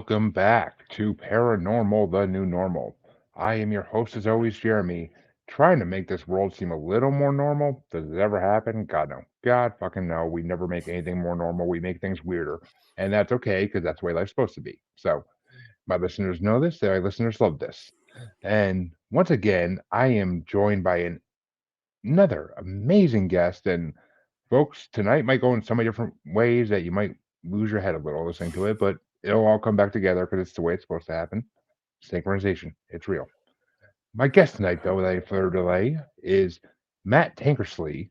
Welcome back to Paranormal, the New Normal. I am your host, as always, Jeremy, trying to make this world seem a little more normal. Does it ever happen? God, no. God fucking no. We never make anything more normal. We make things weirder. And that's okay, because that's the way life's supposed to be. So, my listeners know this. My listeners love this. And once again, I am joined by another amazing guest. And folks, tonight might go in so many different ways that you might lose your head a little listening to it, but it'll all come back together because it's the way it's supposed to happen. Synchronization, it's real. My guest tonight, though, without any further delay, is Matt Tankersley.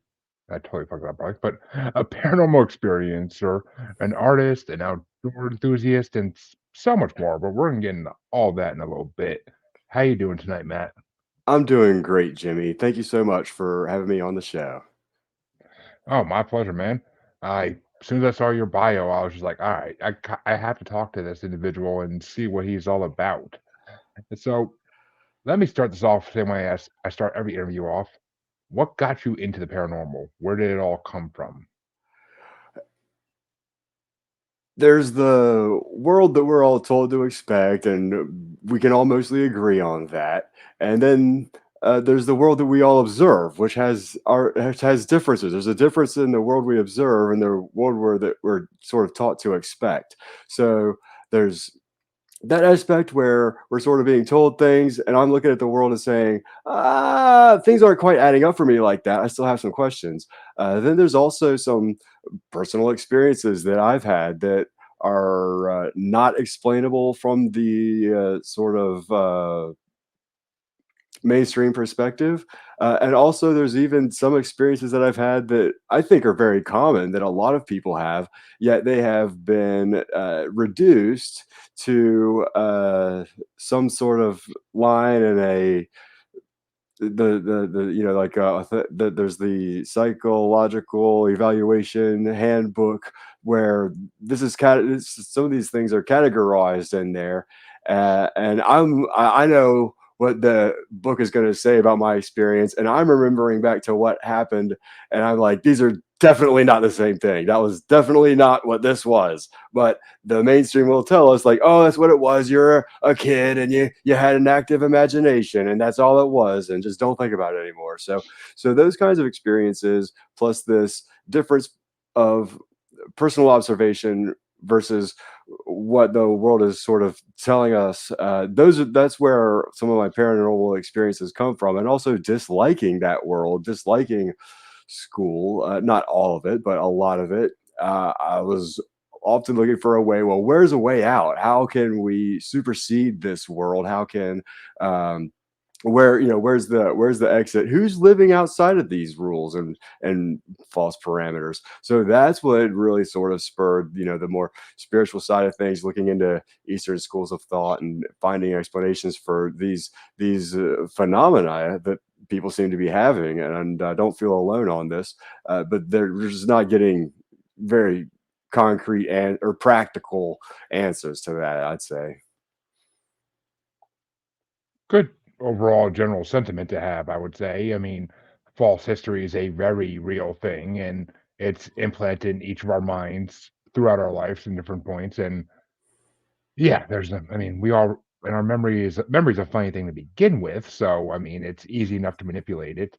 I totally fucked that up, but a paranormal experiencer, an artist, an outdoor enthusiast, and so much more. But we're gonna get into all that in a little bit. How you doing tonight, Matt? I'm doing great, Jimmy. Thank you so much for having me on the show. Oh, my pleasure, man. As soon as I saw your bio, I was just like, all right, I have to talk to this individual and see what he's all about. And so let me start this off the same way as I start every interview off. What got you into the paranormal? Where did it all come from? There's the world that we're all told to expect, and we can all mostly agree on that. And then there's the world that we all observe, which has differences. There's a difference in the world we observe and the world we're sort of taught to expect. So there's that aspect where we're sort of being told things, and I'm looking at the world and saying, things aren't quite adding up for me like that. I still have some questions. Then there's also some personal experiences that I've had that are not explainable from the sort of mainstream perspective. And also, there's even some experiences that I've had that I think are very common that a lot of people have, yet they have been reduced to some sort of line in a like there's the psychological evaluation handbook where some of these things are categorized in there, and I know what the book is going to say about my experience, and I'm remembering back to what happened, and I'm like, these are definitely not the same thing. That was definitely not what this was. But the mainstream will tell us like, oh, that's what it was. You're a kid and you had an active imagination, and that's all it was, and just don't think about it anymore. So those kinds of experiences, plus this difference of personal observation versus what the world is sort of telling us, that's where some of my paranormal experiences come from, and also disliking that world, disliking school, not all of it, but a lot of it. I was often looking for a way. Well, where's a way out? How can we supersede this world? How can where's the exit? Who's living outside of these rules and false parameters? So that's what really sort of spurred the more spiritual side of things, looking into Eastern schools of thought and finding explanations for these phenomena that people seem to be having. And I don't feel alone on this, but they're just not getting very concrete and or practical answers to that, I'd say. Good overall general sentiment to have, I would say. I mean, false history is a very real thing, and it's implanted in each of our minds throughout our lives in different points. And yeah, I mean, we all, and our memory's a funny thing to begin with. So, I mean, it's easy enough to manipulate it.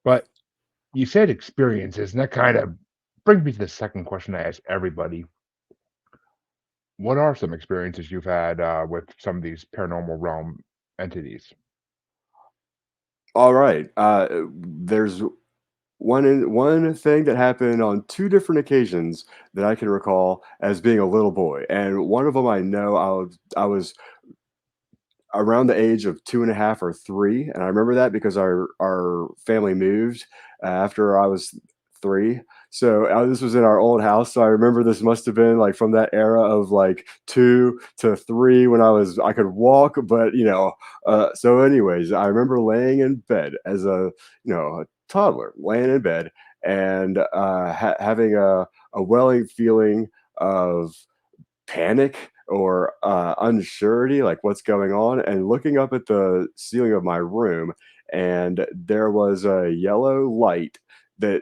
But you said experiences, and that kind of brings me to the second question I ask everybody. What are some experiences you've had with some of these paranormal realm entities? All right. There's one thing that happened on two different occasions that I can recall as being a little boy, and one of them I know I was around the age of 2.5 or 3, and I remember that because our family moved after I was 3. So this was in our old house. So I remember this must have been like from that era of like 2 to 3 when I could walk, but So, anyways, I remember laying in bed as a toddler, laying in bed and having a welling feeling of panic or unsurety, like what's going on, and looking up at the ceiling of my room, and there was a yellow light that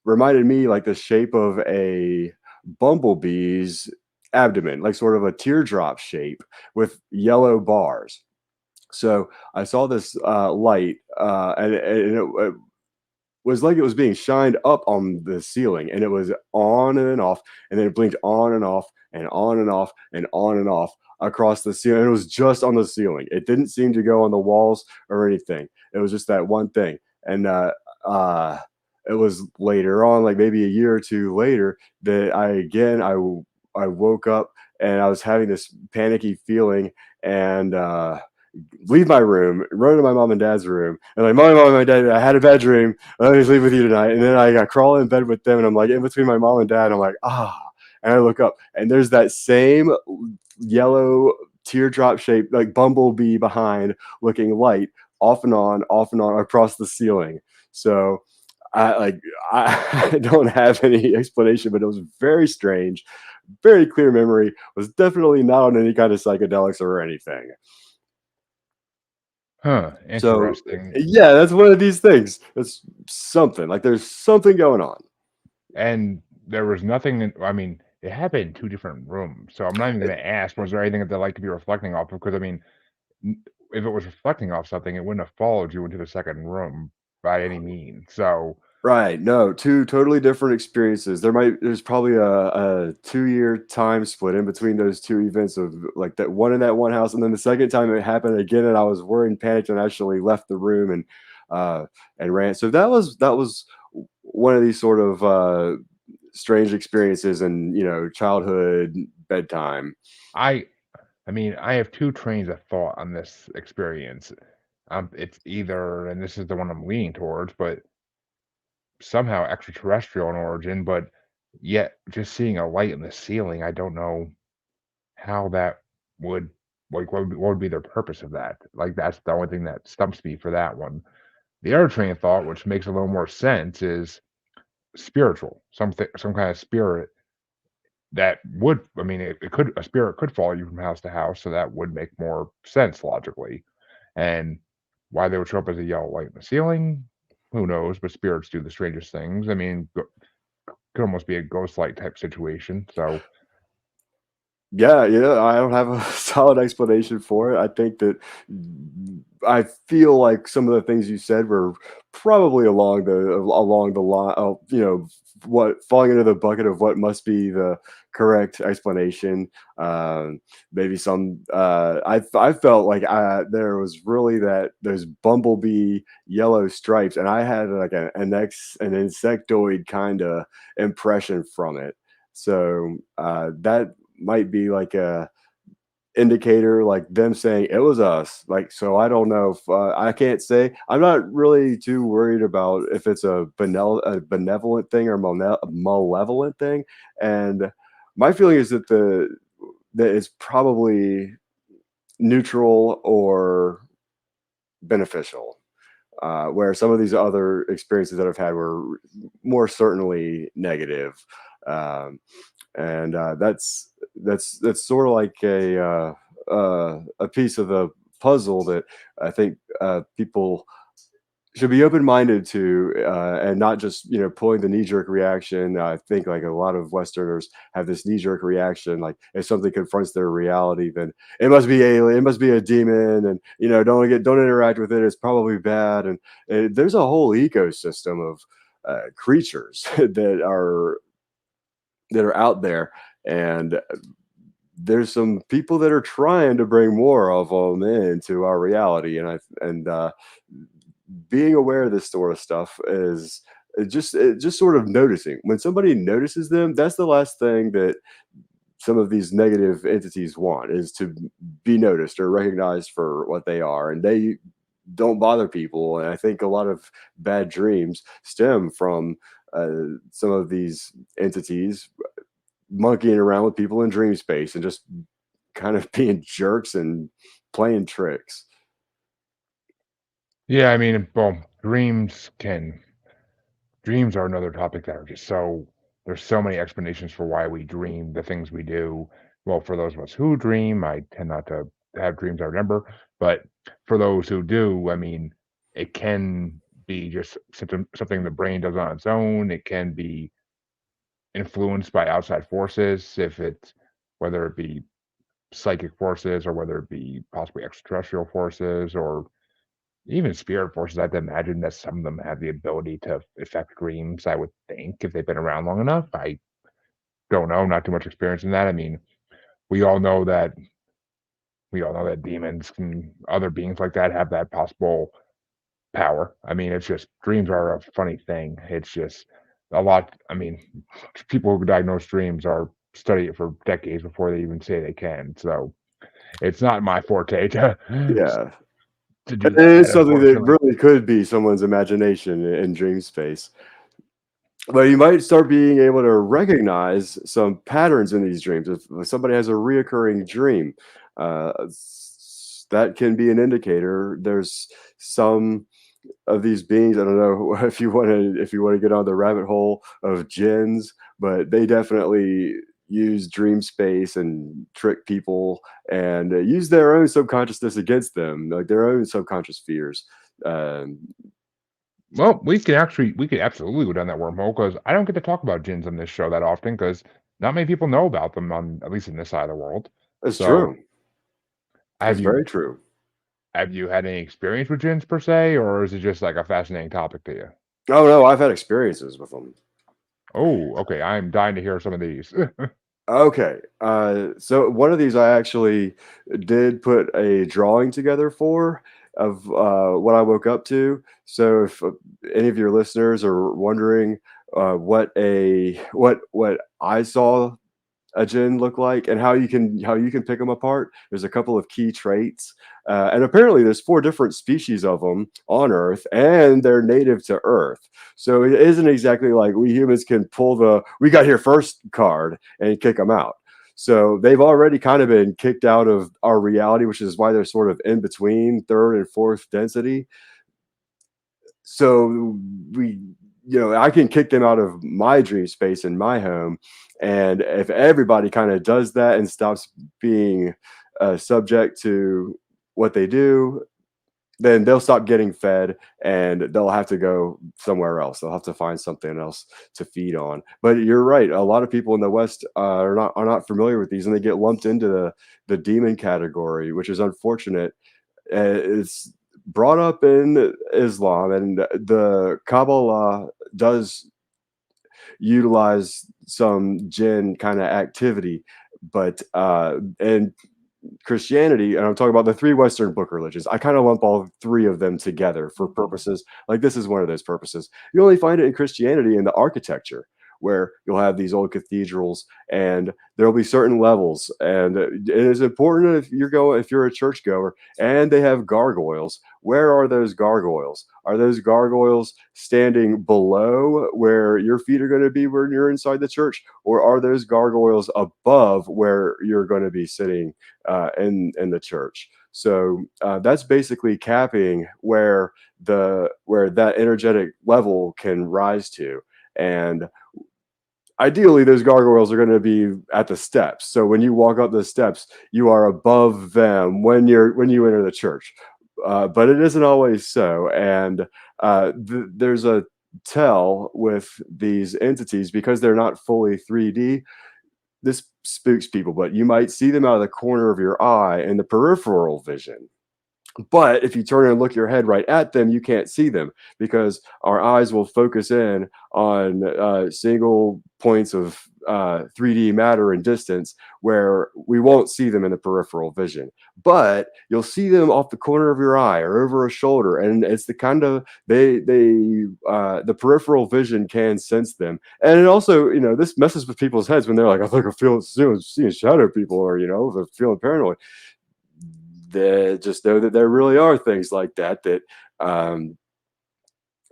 reminded me like the shape of a bumblebee's abdomen, like sort of a teardrop shape with yellow bars. So I saw this light, and it was like it was being shined up on the ceiling, and it was on and off, and then it blinked on and off and on and off and on and off across the ceiling. It was just on the ceiling. It didn't seem to go on the walls or anything. It was just that one thing. And uh, it was later on, like maybe a year or two later, that I woke up and I was having this panicky feeling, and leave my room, run to my mom and dad's room, and like, mom, and dad, I had a bad dream. Let me sleep with you tonight. And then I got crawl in bed with them, and I'm like in between my mom and dad. And I'm like, ah, and I look up, and there's that same yellow teardrop shaped like bumblebee behind looking light off and on across the ceiling. So I like I don't have any explanation, but it was very strange, very clear memory. Was definitely not on any kind of psychedelics or anything. Huh, So, interesting. yeah, that's one of these things. It's something, like, there's something going on. And there was nothing I mean, it happened in 2 different rooms, so I'm not even Eh gonna ask, was there anything that the light could be reflecting off of? Because, I mean, n if it was reflecting off something, it wouldn't have followed you into the 2nd room by any means, so Right, no, 2 totally different experiences. There's probably a 2-year time split in between those 2 events of, like, that one in that one house, and then the second time it happened again, and I was worried and panicked and actually left the room uh, and ran. So that was one of these sort of, strange experiences in, childhood bedtime. I I mean, I have 2 trains of thought on this experience. It's either and this is the one I'm leaning towards, but somehow extraterrestrial in origin, but yet just seeing a light in the ceiling, I don't know how that would like, what would be the purpose of that? Like, that's the only thing that stumps me for that one. The other train of thought, which makes a little more sense, is spiritual, some kind of spirit that would I mean, it could a spirit could follow you from house to house, so that would make more sense logically. And why they would show up as a yellow light in the ceiling, who knows? But spirits do the strangest things. I mean, could almost be a ghost light type situation. So Yeah, yeah, I don't have a solid explanation for it. I think that I feel like some of the things you said were probably along the line of, what falling into the bucket of what must be the correct explanation. Maybe some I felt like there was really that those bumblebee yellow stripes, and I had like an insectoid kind of impression from it. So that might be like a indicator, like them saying it was us. Like, so I don't know if I can't say. I'm not really too worried about if it's a benevolent thing or malevolent thing. And my feeling is that it's probably neutral or beneficial. Where some of these other experiences that I've had were more certainly negative. Um, and that's sort of like a piece of the puzzle that I think people should be open-minded to, and not just pulling the knee-jerk reaction. I think like a lot of Westerners have this knee-jerk reaction, like if something confronts their reality, then it must be alien, it must be a demon, and don't interact with it. It's probably bad, and there's a whole ecosystem of creatures that are out there, and there's some people that are trying to bring more of them into our reality, and being aware of this sort of stuff is just sort of noticing when somebody notices them. That's the last thing that some of these negative entities want, is to be noticed or recognized for what they are, and they don't bother people. And I think a lot of bad dreams stem from some of these entities monkeying around with people in dream space and just kind of being jerks and playing tricks. yeah, I mean, well, dreams are another topic that are just so there's so many explanations for why we dream the things we do. Well, for those of us who dream, I tend not to have dreams I remember, but for those who do, I mean, it can be just something the brain does on its own. It can be influenced by outside forces if it's whether it be psychic forces or whether it be possibly extraterrestrial forces or even spirit forces. I'd imagine that some of them have the ability to affect dreams, I would think, if they've been around long enough. I don't know, not too much experience in that. I mean, we all know that we all know that demons and other beings like that have that possible power. I mean, it's just dreams are a funny thing. It's just a lot. I mean, people who diagnose dreams are study it for decades before they even say they can. So it's not my forte to Yeah. do It that, is something that unfortunately. really could be someone's imagination in dream space. But you might start being able to recognize some patterns in these dreams. If somebody has a reoccurring dream, that can be an indicator. There's some of these beings. I don't know if you want to get on the rabbit hole of Djinns, but they definitely use dream space and trick people and use their own subconsciousness against them, like their own subconscious fears. Um, Well, we could absolutely go down that wormhole because I don't get to talk about gins on this show that often because not many people know about them on at least in this side of the world. it's So true. have It's you very true. have you had any experience with gins per se, or is it just like a fascinating topic to you? Oh no, I've had experiences with them. Oh, okay. I'm dying to hear some of these. Okay. So one of these I actually did put a drawing together for of what I woke up to. So if any of your listeners are wondering what I saw a Djinn look like and how you can pick them apart. There's a couple of key traits, and apparently there's 4 different species of them on Earth, and they're native to Earth. So it isn't exactly like we humans can pull the "we got here first" card and kick them out. So they've already kind of been kicked out of our reality, which is why they're sort of in between third and fourth density. So we I can kick them out of my dream space in my home, and if everybody kind of does that and stops being subject to what they do, then they'll stop getting fed and they'll have to go somewhere else. They'll have to find something else to feed on. But you're right, a lot of people in the West are not familiar with these, and they get lumped into the demon category, which is unfortunate. It's brought up in Islam, and the Kabbalah does utilize some jinn kind of activity, but in Christianity, and I'm talking about the 3 Western book religions, I kind of lump all 3 of them together for purposes like this is one of those purposes. You only find it in Christianity in the architecture, where you'll have these old cathedrals and there'll be certain levels. And it is important if you're a churchgoer and they have gargoyles. Where are those gargoyles? Are those gargoyles standing below where your feet are going to be when you're inside the church, or are those gargoyles above where you're going to be sitting in the church? So that's basically capping where that energetic level can rise to. And ideally those gargoyles are going to be at the steps, so when you walk up the steps you are above them when you enter the church, but it isn't always so. And there's a tell with these entities because they're not fully 3D. This spooks people, but you might see them out of the corner of your eye in the peripheral vision. But if you turn and look your head right at them, you can't see them because our eyes will focus in on single points of 3D matter and distance where we won't see them in the peripheral vision. But you'll see them off the corner of your eye or over a shoulder, and it's the kind of the peripheral vision can sense them. And it also, this messes with people's heads when they're like, I think I feel seeing shadow people, or they're feeling paranoid. They just know that there really are things like that um,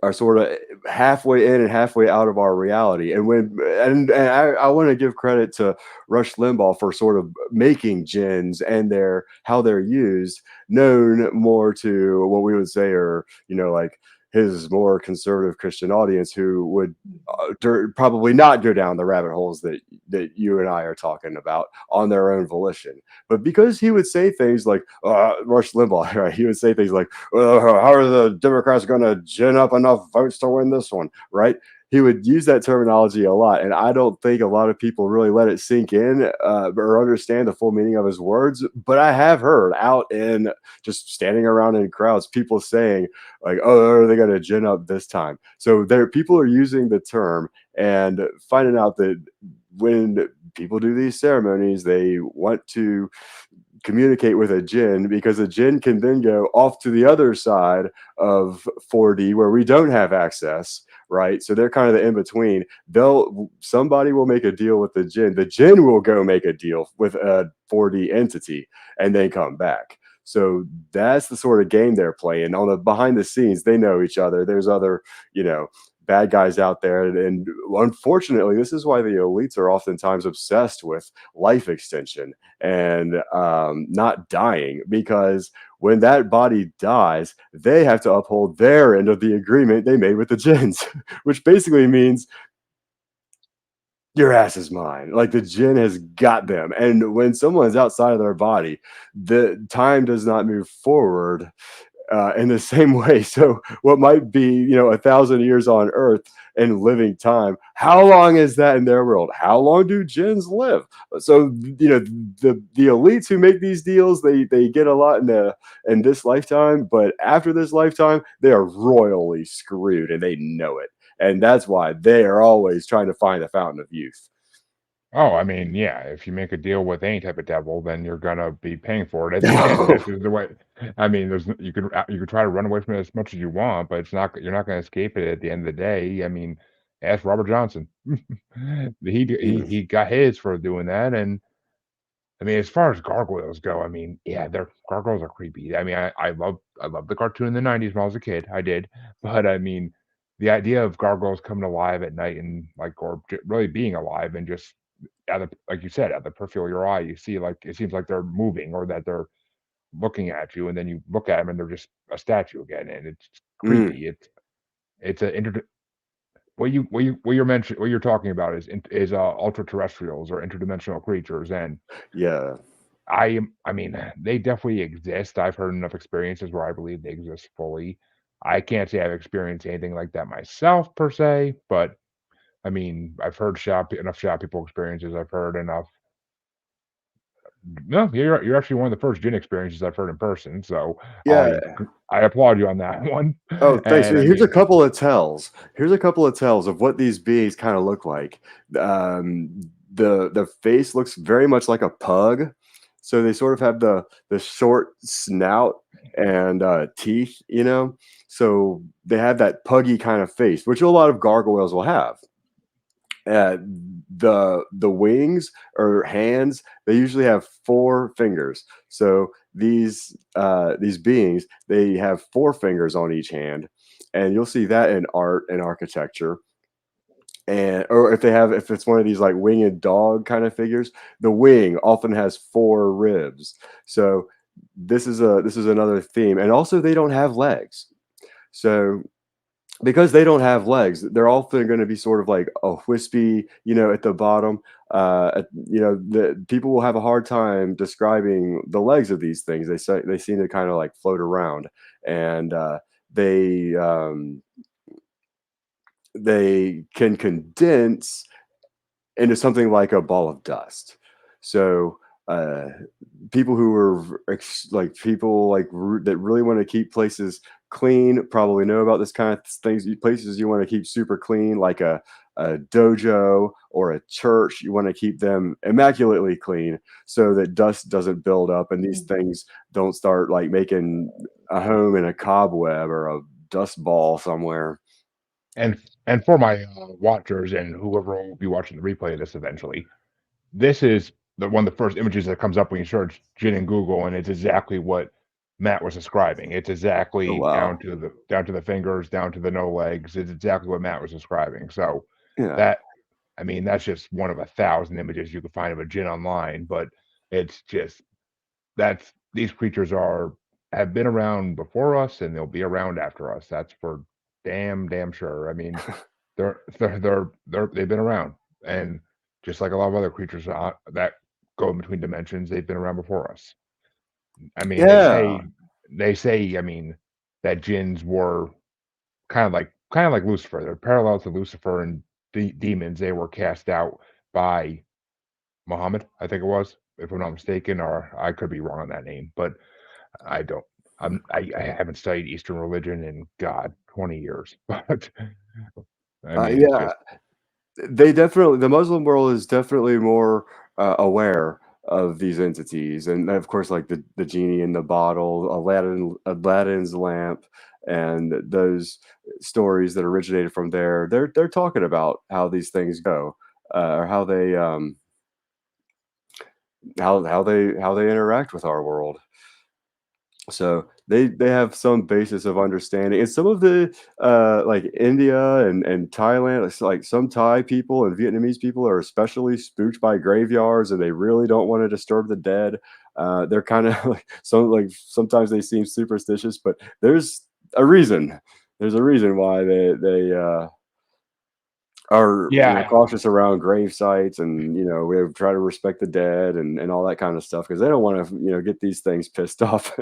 are sort of halfway in and halfway out of our reality. And I want to give credit to Rush Limbaugh for sort of making gins and their how they're used known more to what we would say are like his more conservative Christian audience, who would probably not go down the rabbit holes that you and I are talking about on their own volition. But because he would say things like Rush Limbaugh, right? He would say things like, "How are the Democrats going to gin up enough votes to win this one?" Right? he would use that terminology a lot, and I don't think a lot of people really let it sink in or understand the full meaning of his words. But I have heard out in just standing around in crowds, people saying like, "Oh, they got a gin up this time." So there, people are using the term and finding out that when people do these ceremonies, they want to communicate with a Djinn because a Djinn can then go off to the other side of 4D where we don't have access, right? So they're kind of the in between. They'll somebody will make a deal with the Djinn. The Djinn will go make a deal with a 4D entity and then come back. So that's the sort of game they're playing. On the behind the scenes, they know each other. There's other, you know, bad guys out there. And unfortunately, this is why the elites are oftentimes obsessed with life extension and not dying, because when that body dies, they have to uphold their end of the agreement they made with the Djinns, which basically means your ass is mine. Like the Djinn has got them. And when someone's outside of their body, the time does not move forward in the same way. So what might be, you know, 1,000 years on Earth in living time, how long is that in their world? How long do Djinns live? So you know, the elites who make these deals, they get a lot in this lifetime, but after this lifetime, they are royally screwed, and they know it. And that's why they are always trying to find the fountain of youth. Oh, I mean, yeah, if you make a deal with any type of devil, then you're gonna be paying for it at the end. This is the way. I mean, you could try to run away from it as much as you want, but it's not you're not gonna escape it at the end of the day. I mean, ask Robert Johnson. He got his for doing that, and I mean, as far as gargoyles go, I mean, yeah, they're gargoyles are creepy. I mean, I love the cartoon in the '90s when I was a kid. I did, but I mean, the idea of gargoyles coming alive at night and like, or really being alive and just out of, like you said, out of the peripheral of your eye, you see like it seems like they're moving or that they're looking at you, and then you look at them and they're just a statue again, and it's Mm, creepy. It's a what you're talking about is ultra terrestrials or interdimensional creatures, and yeah. I mean, they definitely exist. I've heard enough experiences where I believe they exist fully. I can't say I've experienced anything like that myself per se, but I mean, I've heard shop people experiences. I've heard enough. No, you're actually one of the first Djinn experiences I've heard in person, so Yeah. I applaud you on that one. Oh, thanks. And I Here's a mean, couple of tells. Here's a couple of tells of what these beings kind of look like. The face looks very much like a pug, so they sort of have the short snout and teeth, you know. So they have that puggy kind of face, which a lot of gargoyles will have. Uh, the wings or hands, they usually have 4 fingers. So these beings, they have 4 fingers on each hand, and you'll see that in art and architecture. And or if it's one of these like winged dog kind of figures, the wing often has 4 ribs. So this is another theme. And also they don't have legs. So because they don't have legs, they're often going to be sort of like a wispy, you know, at the bottom. You know, the people will have a hard time describing the legs of these things. They seem to kind of like float around, and they um, they can condense into something like a ball of dust. So uh, people who are like people like that really want to keep places clean probably know about this kind of things. Places you want to keep super clean, like a dojo or a church, you want to keep them immaculately clean so that dust doesn't build up and these things don't start like making a home in a cobweb or a dust ball somewhere. and for my watchers and whoever will be watching the replay of this eventually, this is the one of the first images that comes up when you search Jin in Google, and it's exactly what Matt was describing. It's Oh exactly wow. down to the fingers, down to the no legs. It's exactly what Matt was describing. So Yeah. that I mean, that's just one of 1,000 images you can find of a Jin online, but it's just that's these creatures are have been around before us and they'll be around after us. That's for damn sure. I mean, they've been around, and just like a lot of other creatures that go in between dimensions, they've been around before us. I mean, Yeah. I mean, that Djinns were kind of like kind of like Lucifer. They're parallel to Lucifer and demons. They were cast out by Muhammad, I think it was, if I'm not mistaken, or I could be wrong on that name, but I don't. I haven't studied Eastern religion in God 20 years, but I mean it's Yeah, just they definitely the Muslim world is definitely more aware of these entities, and of course, like the genie in the bottle, Aladdin's lamp, and those stories that originated from there. They're talking about how these things go, or how they interact with our world. So they have some basis of understanding, and some of the like India and Thailand, it's like some Thai people and Vietnamese people are especially spooked by graveyards, and they really don't want to disturb the dead. They're kind of like sometimes they seem superstitious, but a reason. There's a reason why they are, yeah. cautious around grave sites, and we try to respect the dead and all that kind of stuff because they don't want to get these things pissed off.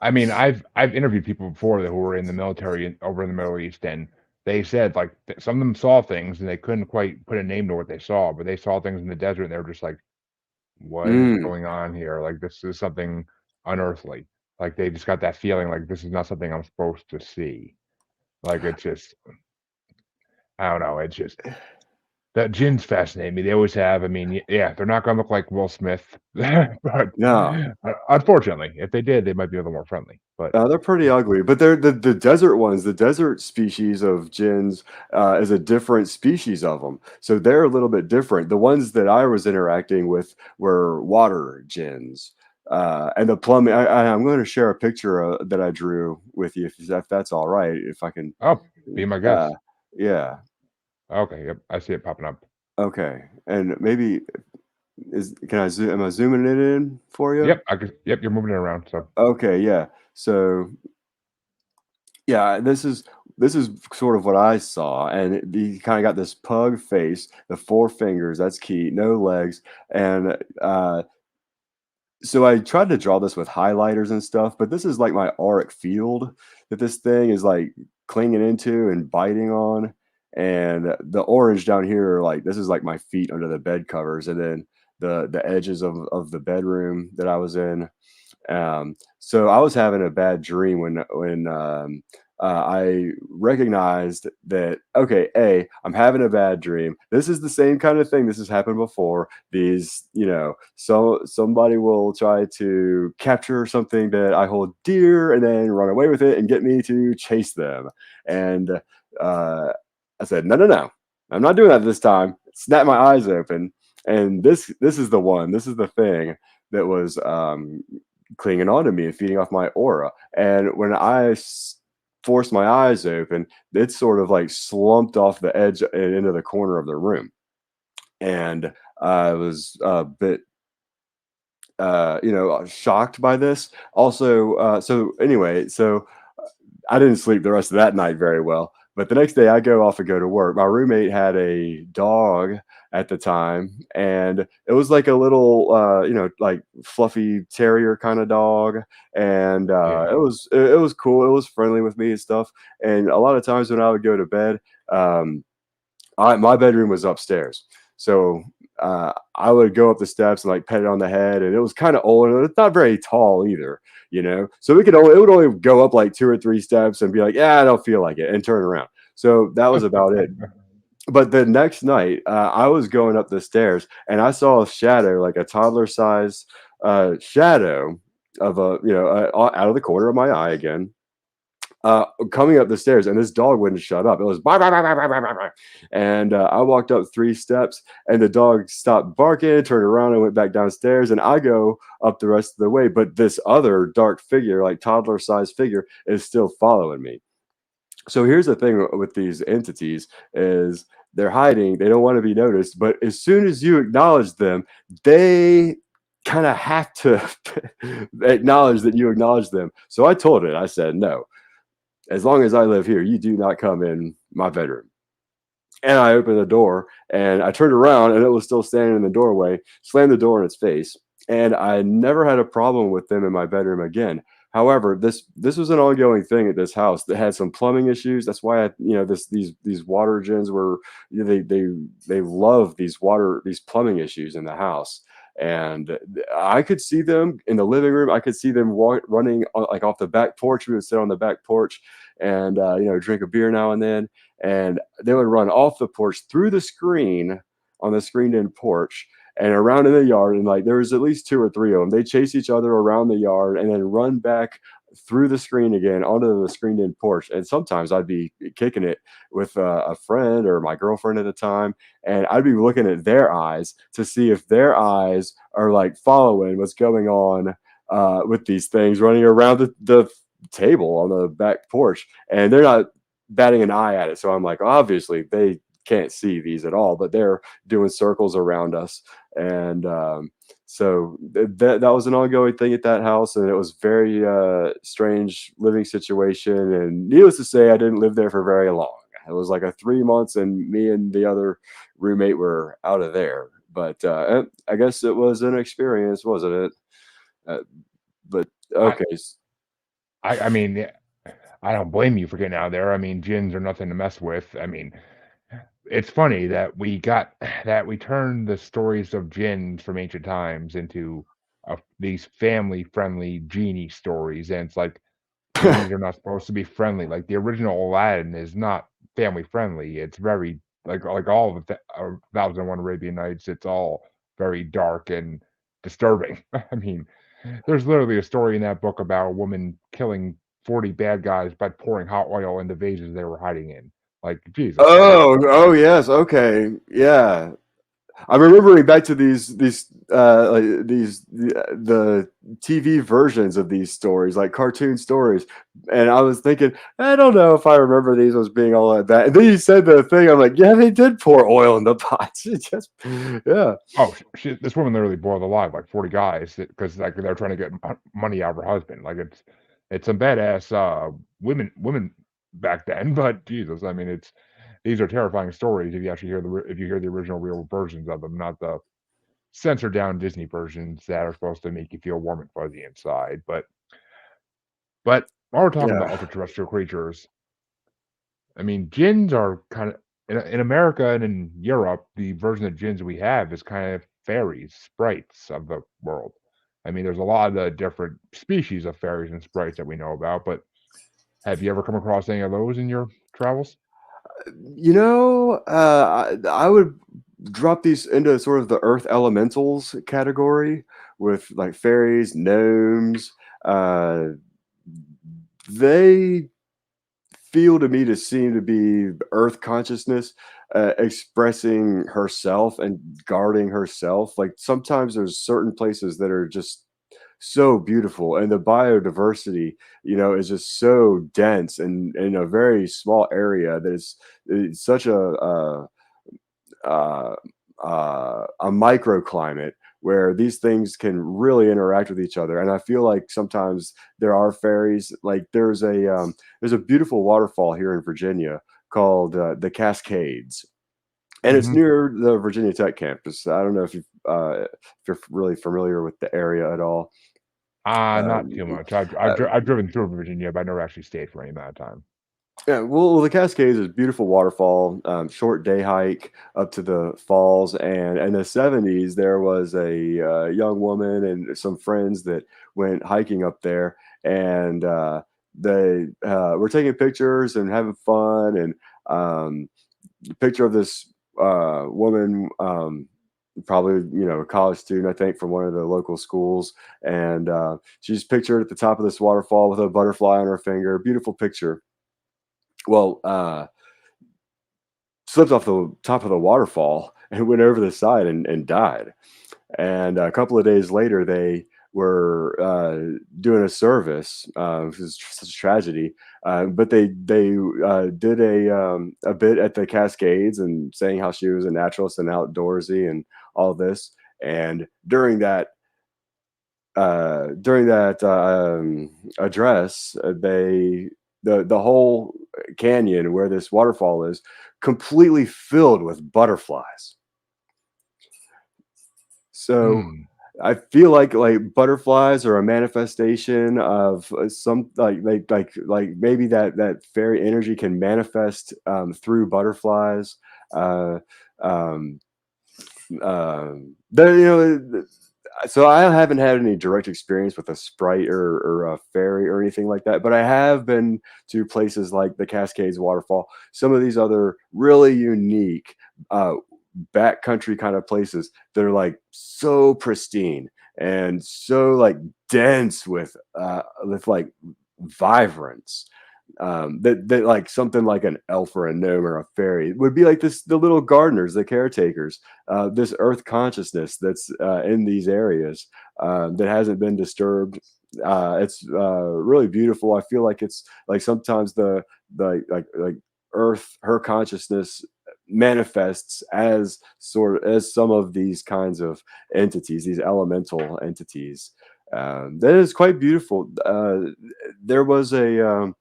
I mean, I've interviewed people before that who were in the military over in the Middle East, and they said like some of them saw things and they couldn't quite put a name to what they saw, but they saw things in the desert and they were just like, "What is Mm, going on here? Like this is something unearthly." Like they just got that feeling like this is not something I'm supposed to see. Like it's just I don't know. It's just that Djinns fascinate me. They always have. I mean, yeah, they're not gonna look like Will Smith, but no. unfortunately, if they did, they might be a little more friendly. But They're pretty ugly, but they're the desert ones. The desert species of Djinns is a different species of them, so they're a little bit different. The ones that I was interacting with were water Djinns, and the plumbing. I'm going to share a picture that I drew with you, if that's all right. If I can, oh, be my uh, guest. yeah, Okay, yep, I see it popping up. okay, and maybe is can I zoom? Am I zooming it in for you? Yep, I can. Yep, you're moving it around. So, Okay, yeah. So yeah, this is sort of what I saw, and he kinda got this pug face, the 4 fingers, that's key, no legs, and, so I tried to draw this with highlighters and stuff, but this is like my auric field that this thing is, like, clinging into and biting on, and the orange down here are like this is like my feet under the bed covers, and then the edges of the bedroom that I was in. So I was having a bad dream when I recognized that okay, I'm having a bad dream. This is the same kind of thing. This has happened before. So somebody will try to capture something that I hold dear and then run away with it and get me to chase them. And uh, I said, no, no, no, I'm not doing that this time. Snap my eyes open, and this is the one. This is the thing that was clinging on to me and feeding off my aura. And when forced my eyes open, it sort of like slumped off the edge and into the corner of the room. And I was a bit, shocked by this. Also, so anyway, so I didn't sleep the rest of that night very well. But the next day, I go off and go to work. My roommate had a dog at the time, and it was like a little, like fluffy terrier kind of dog, and yeah, it was cool. It was friendly with me and stuff. And a lot of times when I would go to bed, um, my bedroom was upstairs, so I would go up the steps and like pet it on the head, and it was kind of old, and it's not very tall either, So it would only go up like 2 or 3 steps and be like, yeah, I don't feel like it, and turn around. So that was about it. But the next night, I was going up the stairs and I saw a shadow, like a toddler size shadow of out of the corner of my eye again, coming up the stairs, and this dog wouldn't shut up. It was "Bark, bark, bark, bark, bark, bark, bark." And I walked up 3 steps, and the dog stopped barking, turned around, and went back downstairs. And I go up the rest of the way, but this other dark figure, like toddler-sized figure, is still following me. So here's the thing with these entities is they're hiding, they don't want to be noticed, but as soon as you acknowledge them, they kind of have to acknowledge that you acknowledge them. So I told it, I said, no, as long as I live here, you do not come in my bedroom. And I opened the door and I turned around and it was still standing in the doorway, slammed the door in its face. And I never had a problem with them in my bedroom again. However, this was an ongoing thing at this house that had some plumbing issues. That's why these water Djinns were, they love these plumbing issues in the house. And I could see them in the living room. I could see them running like off the back porch. We would sit on the back porch and drink a beer now and then, and they would run off the porch through the screen on the screened-in porch and around in the yard. And like there was at least two or three of them. They chase each other around the yard and then run back through the screen again onto the screened-in porch. And sometimes I'd be kicking it with a friend or my girlfriend at the time, and I'd be looking at their eyes to see if their eyes are like following what's going on with these things running around the table on the back porch, and they're not batting an eye at it. So I'm like, obviously they can't see these at all, but they're doing circles around us. And so that was an ongoing thing at that house, and it was very strange living situation. And needless to say, I didn't live there for very long. It was like a 3 months, and me and the other roommate were out of there. But I guess it was an experience, wasn't it? Uh, but I okay. I mean, yeah, I don't blame you for getting out of there. I mean, gins are nothing to mess with. I mean, it's funny that we got that we turned the stories of gins from ancient times into these family-friendly genie stories, and it's like genies are not supposed to be friendly. Like the original Aladdin is not family friendly. It's very like all of the 1001 Arabian Nights. It's all very dark and disturbing. I mean, there's literally a story in that book about a woman killing 40 bad guys by pouring hot oil into vases they were hiding in. Like Jesus, like it's Oh yes, okay, yeah. I'm remembering back to the TV versions of these stories, like cartoon stories, and I was thinking, I don't know if I remember these as being all like that. And then you said the thing, I'm like, yeah, they did pour oil in the pots. It just, yeah, oh this woman literally boiled alive like 40 guys because like they're trying to get money out of her husband. Like it's some badass women back then, but Jesus, I mean it's these are terrifying stories if you actually hear if you hear the original real versions of them, not the censored down Disney versions that are supposed to make you feel warm and fuzzy inside. But while we're talking about yeah. extraterrestrial creatures, I mean, Djinns are kind of in America and in Europe, the version of Djinns we have is kind of fairies, sprites of the world. I mean, there's a lot of the different species of fairies and sprites that we know about, but have you ever come across any of those in your travels? I would drop these into sort of the earth elementals category with like fairies, gnomes. Uh, they feel to me to seem to be earth consciousness expressing herself and guarding herself. Like sometimes there's certain places that are just so beautiful, and the biodiversity is just so dense and in a very small area that it's such uh, a microclimate where these things can really interact with each other. And I feel like sometimes there are fairies. Like there's a beautiful waterfall here in Virginia called the Cascades, and it's Mhm. near the Virginia Tech campus. I don't know if you're really familiar with the area at all. Not Um, too much. uh, I've driven through Virginia, but I never actually stayed for any amount of time. Yeah, well, the Cascades is a beautiful waterfall, short day hike up to the falls. And in the 70s, there was a young woman and some friends that went hiking up there, and they were taking pictures and having fun. And the picture of this woman, probably a college student, I think, from one of the local schools, and she's pictured at the top of this waterfall with a butterfly on her finger. Beautiful picture. Well, slipped off the top of the waterfall and went over the side and died. And a couple of days later, they were doing a service. This is such a tragedy, but they did a bit at the Cascades and saying how she was a naturalist and outdoorsy and all this. And during that address, the whole canyon where this waterfall is completely filled with butterflies. So Mm. I feel like butterflies are a manifestation of some maybe that fairy energy can manifest through butterflies. Uh, um, there, so I haven't had any direct experience with a sprite or a fairy or anything like that, but I have been to places like the Cascades waterfall, some of these other really unique uh, backcountry kind of places that are like so pristine and so like dense with like vibrance, that like something like an elf or a gnome or a fairy would be like this, the little gardeners, the caretakers, this earth consciousness that's in these areas that hasn't been disturbed. It's really beautiful. I feel like it's like sometimes the earth, her consciousness manifests as sort of as some of these kinds of entities, these elemental entities. That is quite beautiful. There was a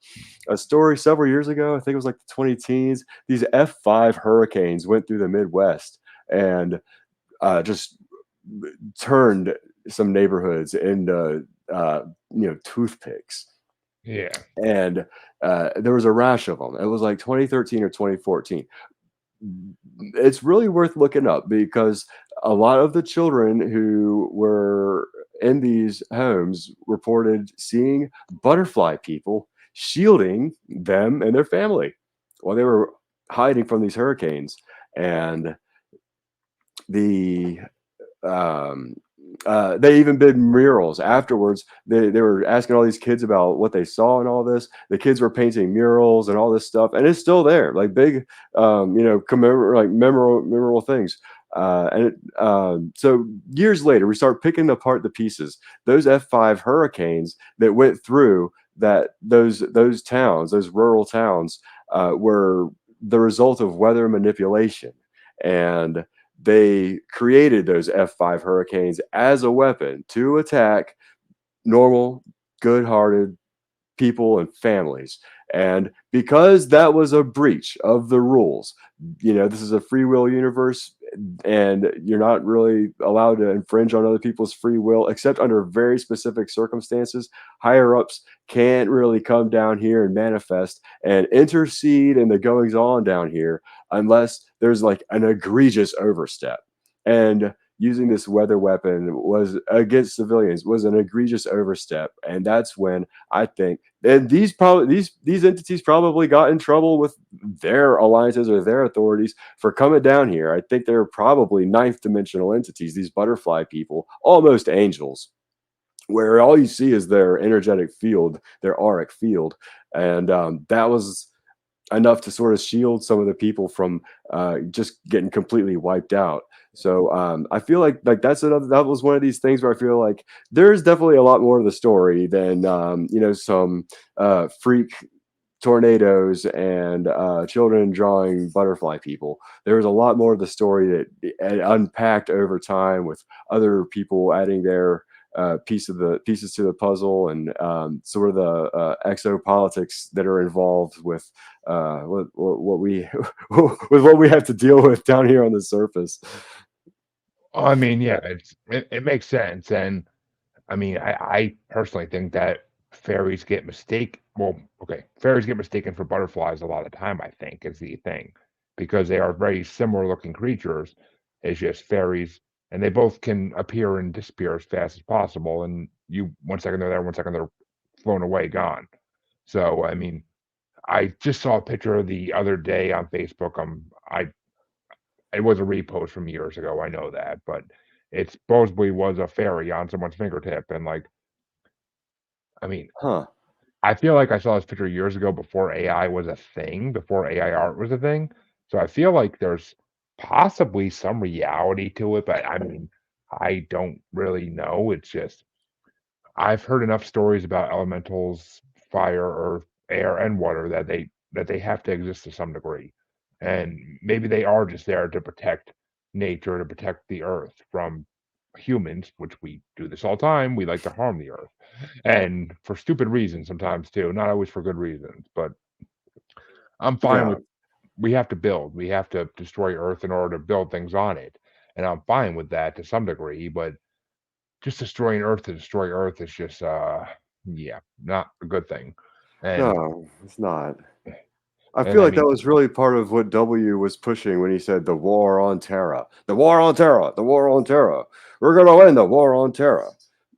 story several years ago. I think it was like the 20 teens. These F5 hurricanes went through the Midwest and just turned some neighborhoods into toothpicks. Yeah. And there was a rash of them. It was like 2013 or 2014. It's really worth looking up because a lot of the children who were in these homes reported seeing butterfly people shielding them and their family while they were hiding from these hurricanes. And the um, they even did murals afterwards. They were asking all these kids about what they saw and all this. The kids were painting murals and all this stuff, and it's still there, like big, memorable things. So years later, we start picking apart the pieces. Those F5 hurricanes that went through those towns, those rural towns, were the result of weather manipulation, and they created those F5 hurricanes as a weapon to attack normal, good hearted people and families. And because that was a breach of the rules, this is a free will universe, and you're not really allowed to infringe on other people's free will except under very specific circumstances. Higher ups can't really come down here and manifest and intercede in the goings on down here unless there's like an egregious overstep. And using this weather weapon was against civilians was an egregious overstep, and that's when I think, and these entities probably got in trouble with their alliances or their authorities for coming down here. I think they're probably ninth dimensional entities, these butterfly people, almost angels, where all you see is their energetic field, their auric field, and that was enough to sort of shield some of the people from just getting completely wiped out. So I feel like that was one of these things where I feel like there's definitely a lot more of the story than some freak tornadoes and children drawing butterfly people. There was a lot more of the story that unpacked over time with other people adding their pieces to the puzzle, and sort of the exopolitics that are involved with what we with what we have to deal with down here on the surface. I mean, yeah, it makes sense, and I mean, I personally think that fairies get mistaken for butterflies a lot of time, I think, is the thing, because they are very similar looking creatures. It's just fairies, and they both can appear and disappear as fast as possible, and you 1 second they're there, 1 second they're flown away, gone. So, I mean, I just saw a picture the other day on Facebook. I it was a repost from years ago, I know that, but it supposedly was a fairy on someone's fingertip, and, like, I mean, Huh. I feel like I saw this picture years ago before AI was a thing, before AI art was a thing, so I feel like there's possibly some reality to it, but, I mean, I don't really know. It's just I've heard enough stories about elementals, fire, earth, air, and water that they have to exist to some degree, and maybe they are just there to protect nature, to protect the earth from humans, which we do this all the time. We like to harm the earth, and for stupid reasons sometimes too, not always for good reasons. But I'm fine Yeah. with we have to build, we have to destroy earth in order to build things on it, and I'm fine with that to some degree. But just destroying Earth to destroy Earth is just yeah, not a good thing. And No, it's not. I and feel I like that mean, was really part of what W was pushing when he said the war on Terra. The war on Terra. The war on Terra. We're gonna win the war on Terra.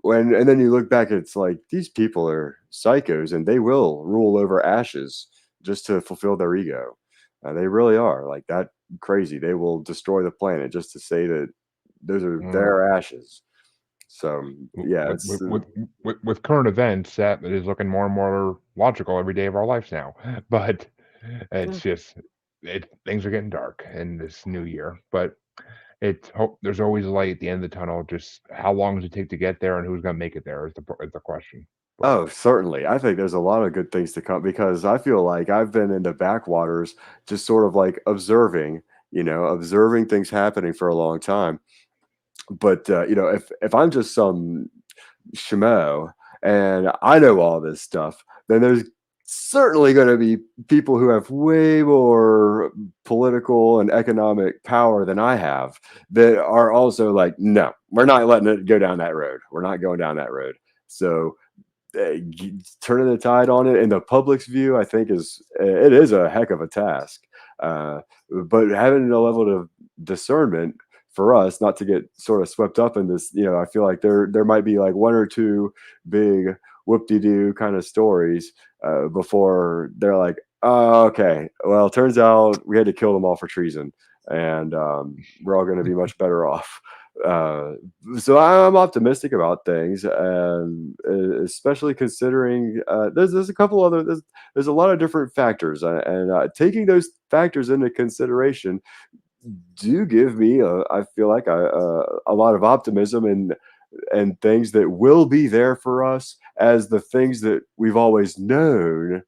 When and then you look back, it's like these people are psychos and they will rule over ashes just to fulfill their ego. They really are like that crazy. They will destroy the planet just to say that those are mm, their ashes. So yeah, with it's with with with current events, that is looking more and more logical every day of our lives now. But it's just things are getting dark in this new year. But it's hope there's always a light at the end of the tunnel. Just how long does it take to get there, and who's gonna make it there is the question. But Oh, certainly. I think there's a lot of good things to come because I feel like I've been in the backwaters just sort of like observing, observing things happening for a long time. But if I'm just some schmo and I know all this stuff, then there's certainly going to be people who have way more political and economic power than I have that are also like, no, we're not letting it go down that road. We're not going down that road. So turning the tide on it in the public's view, I think it is a heck of a task. But having a level of discernment for us, not to get sort of swept up in this, I feel like there might be like one or two big whoop-de-doo kind of stories before they're like, oh, okay, well, turns out we had to kill them all for treason, and we're all going to be much better off. Uh, so I'm optimistic about things, and especially considering there's a couple other there's a lot of different factors, and taking those factors into consideration do give me I feel like a lot of optimism and things that will be there for us as the things that we've always known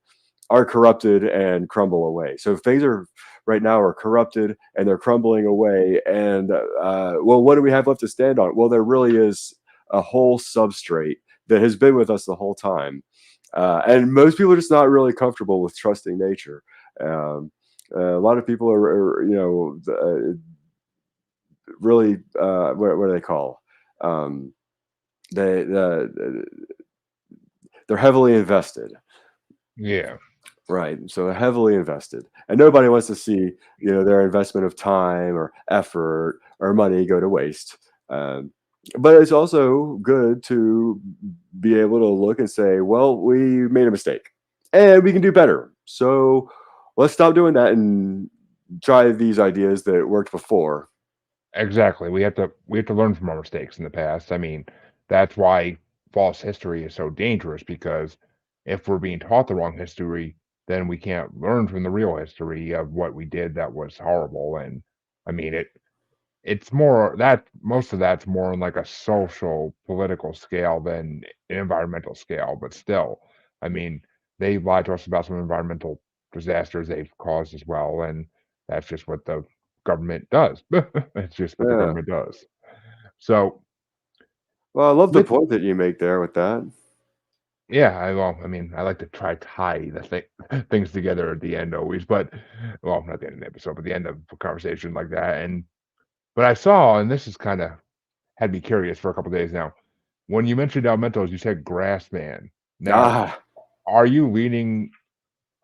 are corrupted and crumble away. So things are right now are corrupted and they're crumbling away. And well, what do we have left to stand on? Well, there really is a whole substrate that has been with us the whole time. And most people are just not really comfortable with trusting nature. Um, a lot of people really, what do they call? Um, they they're heavily invested. yeah, Right. So heavily invested. And nobody wants to see, their investment of time or effort or money go to waste. Um, but it's also good to be able to look and say, well, we made a mistake and we can do better. So let's stop doing that and try these ideas that worked before. exactly. We have to learn from our mistakes in the past. I mean, that's why false history is so dangerous because if we're being taught the wrong history, then we can't learn from the real history of what we did that was horrible. And I mean, it's more that most of that's more on like a social political scale than an environmental scale, but still, I mean, they lied to us about some environmental disasters they've caused as well, and that's just what the government does. It's just what the Yeah. government does. So Well, I love the with point that you make there with that. yeah, I mean, I like to try tie the things together at the end always, but well, not the end of the episode, but the end of a conversation like that. And but I saw, and this is kind of had me curious for a couple days now. When you mentioned elementals, you said grassman. Now, Ah, are you leaning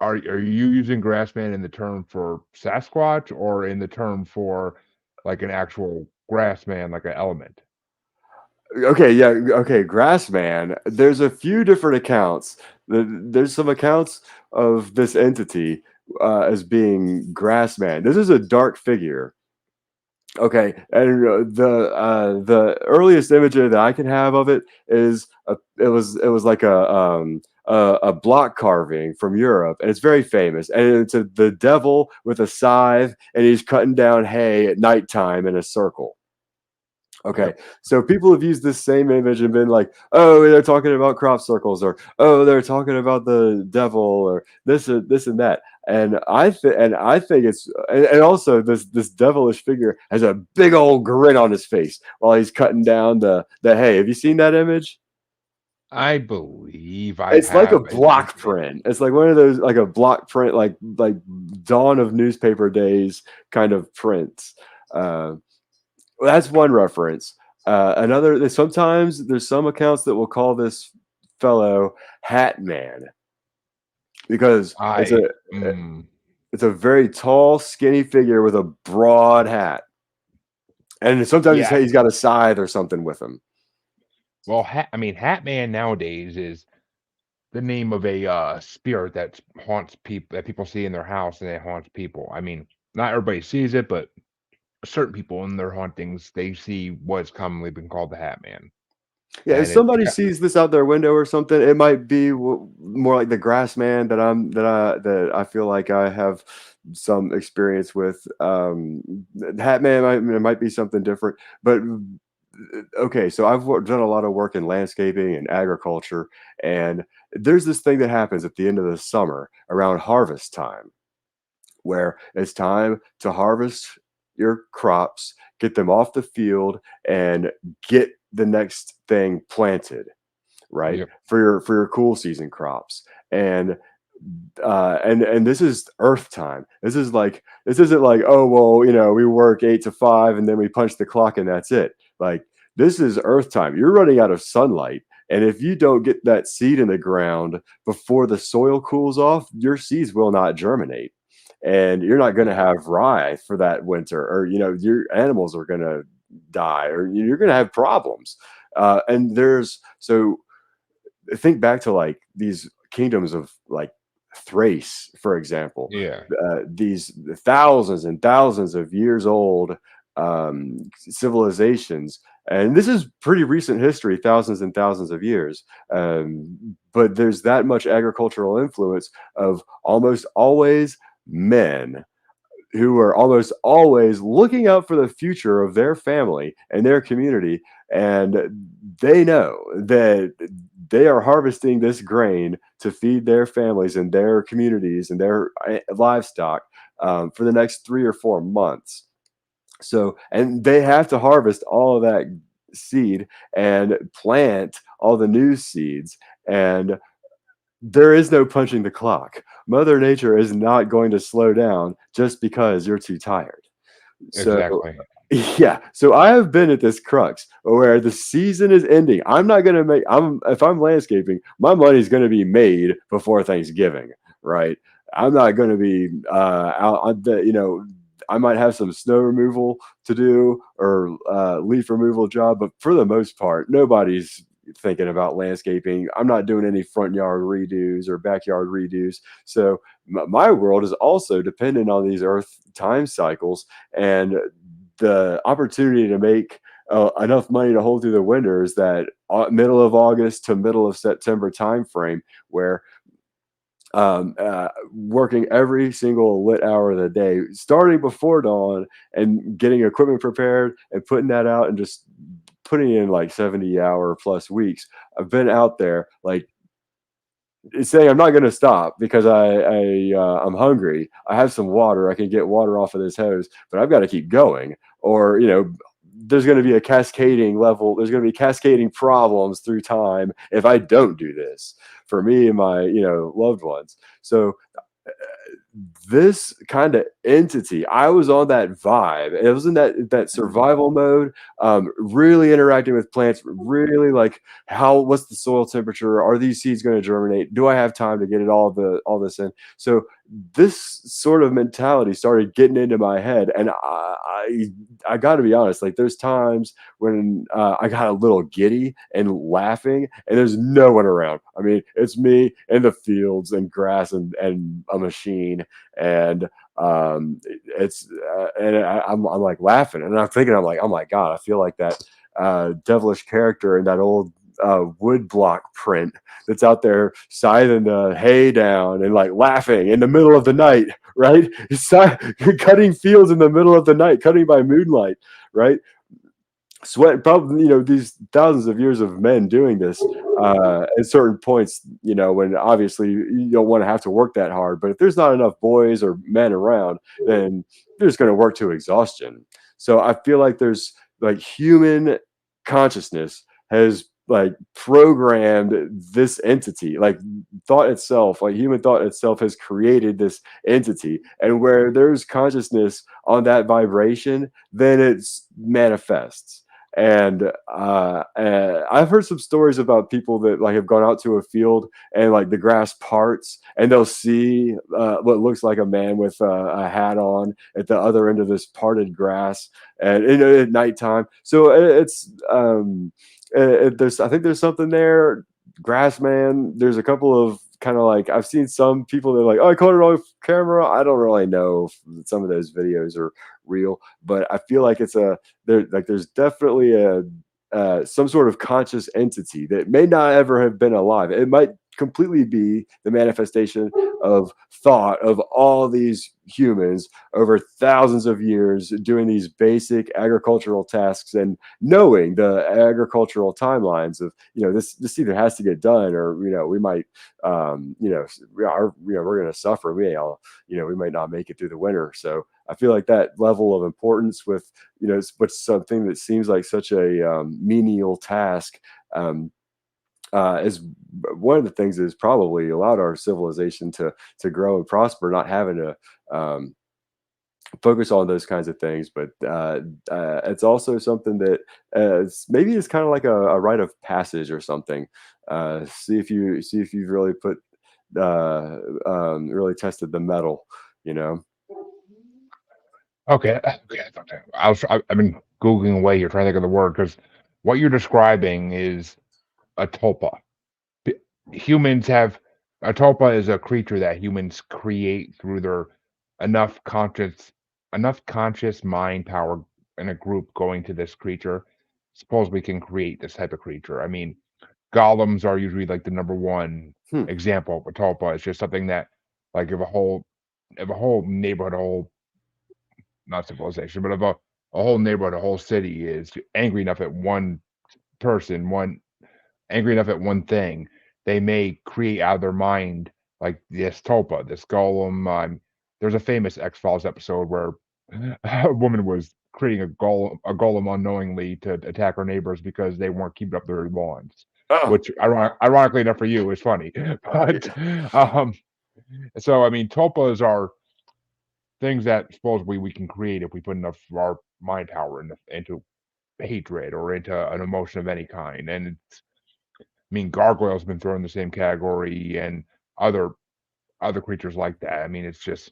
are you using grassman in the term for Sasquatch or in the term for like an actual grassman, like an element? okay, yeah, okay, Grassman. There's a few different accounts. There's some accounts of this entity as being Grassman. This is a dark figure. Okay, and the earliest image that I can have of it is it was like a block carving from Europe, and it's very famous. And it's the devil with a scythe, and he's cutting down hay at nighttime in a circle. Okay, Yep. so people have used this same image and been like, "Oh, they're talking about crop circles," or "Oh, they're talking about the devil," or this and that. And I think it's and also this devilish figure has a big old grin on his face while he's cutting down the hay. Have you seen that image? I believe I It's like a have, and block print. It's like one of those like a block print, like dawn of newspaper days kind of prints. Uh, well, that's one reference. Sometimes there's some accounts that will call this fellow Hat Man because I mm, it's a very tall, skinny figure with a broad hat, and sometimes yeah. he's got a scythe or something with him. Well, I mean, Hat Man nowadays is the name of a spirit that haunts people that people see in their house and it haunts people. I mean, not everybody sees it, but certain people in their hauntings they see what's commonly been called the Hat Man, Yeah, if and it somebody sees this out their window or something, it might be more like the grass man that I feel like I have some experience with. Hat man it might be something different, but okay. So I've done a lot of work in landscaping and agriculture, and there's this thing that happens at the end of the summer around harvest time where it's time to harvest your crops, get them off the field, and get the next thing planted, right? yep, For your cool season crops. And this is earth time. This isn't like, oh well, we work 8 to 5 and then we punch the clock and that's it. Like this is earth time. You're running out of sunlight. And if you don't get that seed in the ground before the soil cools off, your seeds will not germinate. And you're not going to have rye for that winter, or your animals are going to die, or you're going to have problems. And there's so think back to like these kingdoms of like Thrace, for example, yeah, these thousands and thousands of years old civilizations. And this is pretty recent history, thousands and thousands of years. But there's that much agricultural influence of almost always men who are almost always looking out for the future of their family and their community. And they know that they are harvesting this grain to feed their families and their communities and their livestock for the next 3 or 4 months. So, and they have to harvest all of that seed and plant all the new seeds. And there is no punching the clock. Mother Nature is not going to slow down just because you're too tired. So, exactly, yeah. So I have been at this crux where the season is ending. I'm not going to make. I'm If I'm landscaping, my money's going to be made before Thanksgiving, right? I'm not going to be out on the. I might have some snow removal to do or leaf removal job, but for the most part, nobody's thinking about landscaping. I'm not doing any front yard redos or backyard redos. So my world is also dependent on these earth time cycles and the opportunity to make enough money to hold through the winters, that middle of August to middle of September timeframe where working every single lit hour of the day, starting before dawn and getting equipment prepared and putting that out and just putting in like 70-hour plus weeks. I've been out there like saying I'm not going to stop because I'm hungry. I have some water. I can get water off of this hose, but I've got to keep going. Or there's going to be a cascading level. There's going to be cascading problems through time if I don't do this for me and my loved ones. So this kind of entity, I was on that vibe. It was in that survival mode, really interacting with plants, really like what's the soil temperature? Are these seeds going to germinate? Do I have time to get all this in? So this sort of mentality started getting into my head, and I got to be honest, like there's times when I got a little giddy and laughing, and there's no one around. I mean, it's me in the fields and grass and a machine, and it's and I'm like laughing, and I'm thinking, I'm like, oh my god, I feel like that devilish character in that old wood block print that's out there scything the hay down and like laughing in the middle of the night, right? Cutting fields in the middle of the night, cutting by moonlight, right? Sweat, probably, these thousands of years of men doing this at certain points, when obviously you don't want to have to work that hard, but if there's not enough boys or men around, then they're just going to work to exhaustion. So I feel like there's like human consciousness has like programmed this entity, like thought itself, like human thought itself has created this entity, and where there's consciousness on that vibration, then it's manifests. And I've heard some stories about people that like have gone out to a field and like the grass parts, and they'll see what looks like a man with a hat on at the other end of this parted grass, and at nighttime. So it's there's, I think there's something there. Grass man. There's a couple of kind of like, I've seen some people that are like, oh, I caught it on camera. I don't really know if some of those videos are real, but I feel like it's a there, like there's definitely a some sort of conscious entity that may not ever have been alive. It might completely be the manifestation of thought of all these humans over thousands of years doing these basic agricultural tasks and knowing the agricultural timelines of, this either has to get done, or we might we're going to suffer. We might not make it through the winter. So I feel like that level of importance with, what's something that seems like such a menial task, is one of the things that has probably allowed our civilization to grow and prosper, not having to focus on those kinds of things. But it's also something that maybe it's kind of like a rite of passage or something. See if you've really really tested the metal, you know. Okay, okay. I've been googling away here trying to think of the word because what you're describing is a tulpa. P- Humans have a tulpa is a creature that humans create through their enough conscious enough conscious mind power in a group going to this creature. Suppose we can create this type of creature. I mean, golems are usually like the number one Hmm. example of a tulpa. It's just something that, like, if a whole neighborhood, a whole not civilization, but if a whole neighborhood, a whole city is angry enough at one person, one angry enough at one thing, they may create out of their mind like this tulpa, this golem. There's a famous X-Files episode where a woman was creating a golem unknowingly to attack her neighbors because they weren't keeping up their lawns. Oh, Which, ironically enough for you, is funny. But um, so I mean, tulpas are things that supposedly we can create if we put enough of our mind power into hatred or into an emotion of any kind. And I mean, gargoyles have been thrown in the same category, and other other creatures like that. I mean, it's just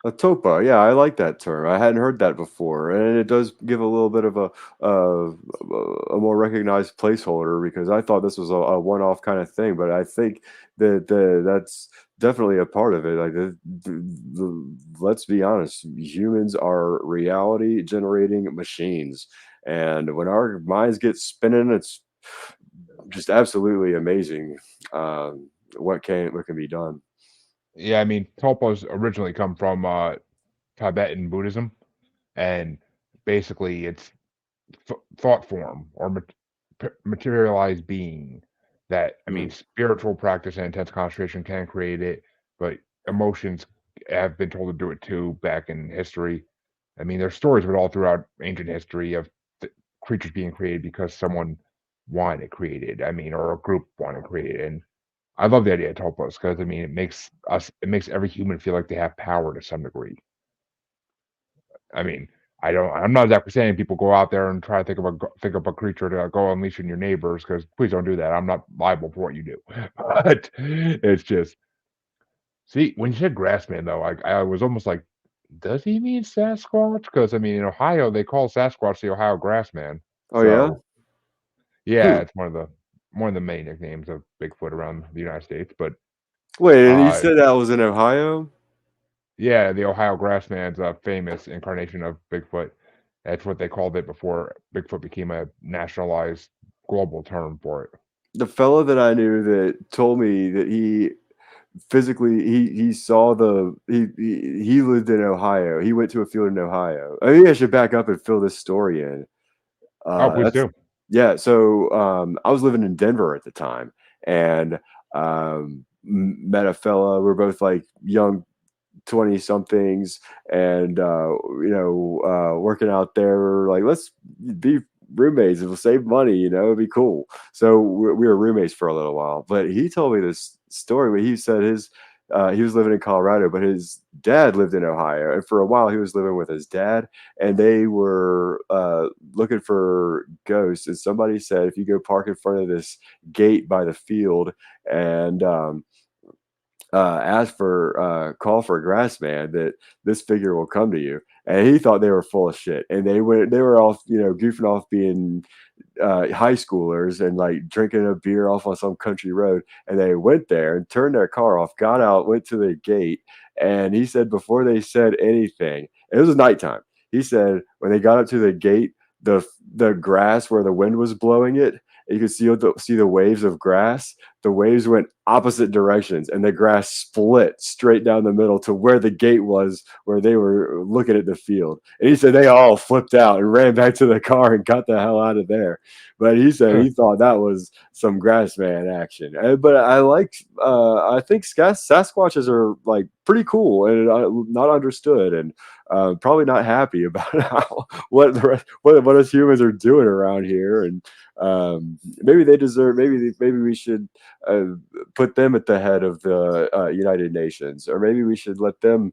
a topa, yeah, I like that term. I hadn't heard that before, and it does give a little bit of a more recognized placeholder, because I thought this was a one-off kind of thing, but I think that that's definitely a part of it. Like, let's be honest, humans are reality generating machines, and when our minds get spinning, it's just absolutely amazing, what can be done. yeah. I mean, tulpas originally come from Tibetan Buddhism, and basically it's thought form or materialized being that I mean Hmm. spiritual practice and intense concentration can create it, but emotions have been told to do it too back in history. I mean, there's stories of it all throughout ancient history of creatures being created because someone wanted it created. I mean, or a group wanted it created. And I love the idea of topos because I mean, it makes every human feel like they have power to some degree. I mean, I'm not exactly saying people go out there and try to think of a creature to go unleash on your neighbors, because please don't do that. I'm not liable for what you do. But it's just, see, when you said grassman though, I was almost like, does he mean Sasquatch? Because I mean, in Ohio they call Sasquatch the Ohio grassman. Oh yeah. So yeah, Hmm. it's one of the main nicknames of Bigfoot around the United States. But Wait, and you uh, said that was in Ohio? yeah, the Ohio grassman's a famous incarnation of Bigfoot. That's what they called it before Bigfoot became a nationalized global term for it. The fellow that I knew that told me that he physically he saw he lived in Ohio. He went to a field in Ohio. I think I should back up and fill this story in. Oh, please That's do. Yeah. So I was living in Denver at the time, and met a fella. We're both like young 20 somethings, and working out there, we're like, let's be roommates, it'll save money, it'd be cool. So we were roommates for a little while, but he told me this story where he said he was living in Colorado, but his dad lived in Ohio, and for a while he was living with his dad, and they were looking for ghosts. And somebody said, if you go park in front of this gate by the field and ask for call for a grass man, that this figure will come to you. And he thought they were full of shit, and they were all goofing off, being high schoolers and like drinking a beer off on some country road. And they went there and turned their car off, got out, went to the gate. And he said, before they said anything, it was nighttime. He said, when they got up to the gate, the grass where the wind was blowing it, you could see the waves of grass. The waves went opposite directions, and the grass split straight down the middle to where the gate was, where they were looking at the field. And he said they all flipped out and ran back to the car and got the hell out of there. But he said he thought that was some grass man action. But I think Sasquatches are like pretty cool and not understood, and probably not happy about what us humans are doing around here. And maybe they deserve. Maybe we should put them at the head of the United Nations, or maybe we should let them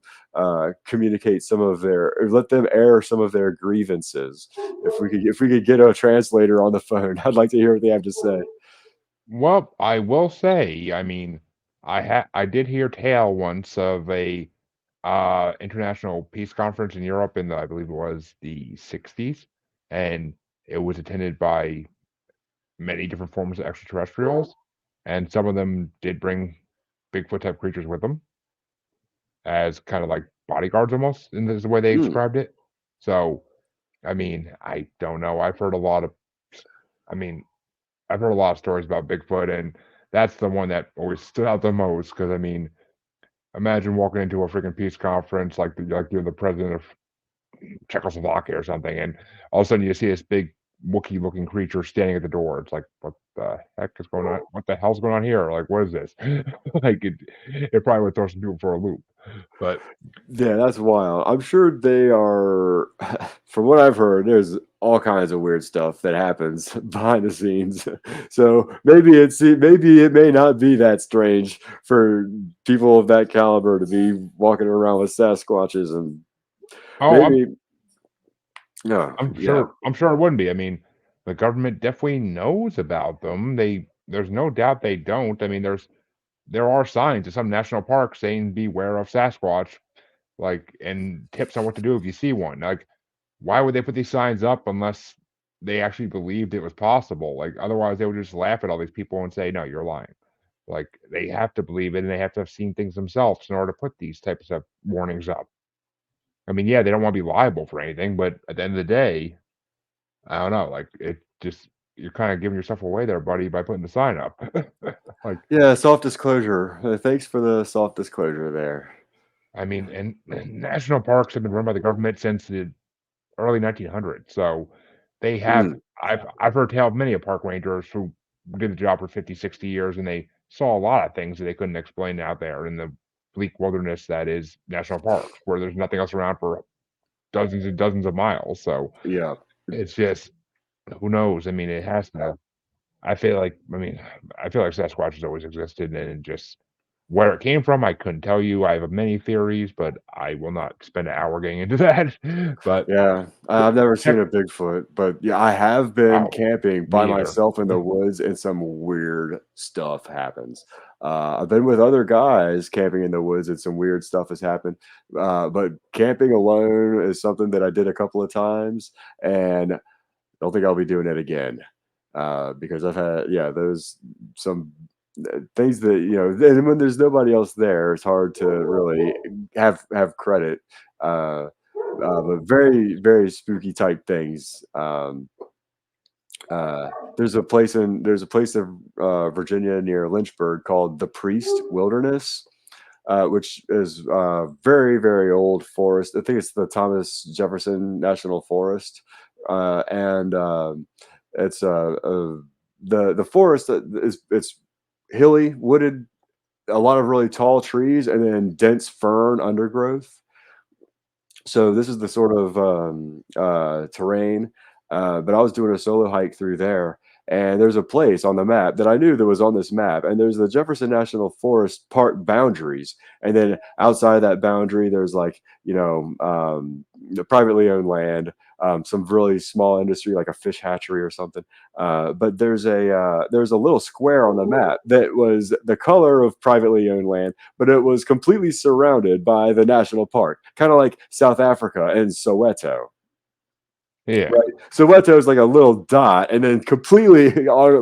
communicate some of their, or let them air some of their grievances. If we could get a translator on the phone, I'd like to hear what they have to say. Well, I will say, I mean, I did hear tale once of a international peace conference in Europe in I believe it was the 60s, and it was attended by many different forms of extraterrestrials, and some of them did bring Bigfoot type creatures with them as kind of like bodyguards almost, and this is the way they Hmm. described it. So, I mean, I don't know. I mean, I've heard a lot of stories about Bigfoot, and that's the one that always stood out the most. Because I mean, imagine walking into a freaking peace conference like you're the president of Czechoslovakia or something, and all of a sudden you see this big Wookiee-looking creature standing at the door. It's like, what the heck is going on? What the hell's going on here? Like, what is this? Like, it probably would throw some people for a loop. But Yeah, that's wild. I'm sure they are. From what I've heard, there's all kinds of weird stuff that happens behind the scenes. So maybe it may not be that strange for people of that caliber to be walking around with Sasquatches, and oh, maybe no, yeah, I'm sure it wouldn't be. I mean, the government definitely knows about them. There's no doubt they don't. I mean, there are signs in some national parks saying beware of Sasquatch, like, and tips on what to do if you see one. Like, why would they put these signs up unless they actually believed it was possible? Like, otherwise they would just laugh at all these people and say, "No, you're lying." Like, they have to believe it, and they have to have seen things themselves in order to put these types of warnings up. I mean, yeah, they don't wanna be liable for anything, but at the end of the day, I don't know, like, it just you're kinda giving yourself away there, buddy, by putting the sign up. Like, yeah. Soft disclosure. Thanks for the soft disclosure there. I mean, and national parks have been run by the government since the early 1900s, so they have Mm, I've heard tell of many a park rangers who did the job for 50, 60 years, and they saw a lot of things that they couldn't explain out there in the bleak wilderness that is national parks, where there's nothing else around for dozens and dozens of miles, so yeah. it's just who knows? I mean, it has to I mean, I feel like Sasquatch has always existed, and just where it came from, I couldn't tell you. I have many theories, but I will not spend an hour getting into that. But Yeah, I've never seen check a Bigfoot, but yeah, I have been oh, camping by me either. myself in the woods, and some weird stuff happens. I've been with other guys camping in the woods, and some weird stuff has happened. But camping alone is something that I did a couple of times, and I don't think I'll be doing it again, because I've had, yeah, those some things that, and when there's nobody else there, it's hard to really have credit. Uh, but very, very spooky type things. There's a place in Virginia near Lynchburg called the Priest Wilderness, which is very, very old forest. I think it's the Thomas Jefferson National Forest, and it's the forest that is it's hilly, wooded, a lot of really tall trees, and then dense fern undergrowth. So this is the sort of terrain. But I was doing a solo hike through there, and there's a place on the map that I knew that was on this map, and there's the Jefferson National Forest Park boundaries, and then outside of that boundary, there's like the privately owned land, some really small industry like a fish hatchery or something. But there's a little square on the map that was the color of privately owned land, but it was completely surrounded by the national park, kind of like South Africa and Soweto. Yeah. Right. Soweto is like a little dot and then completely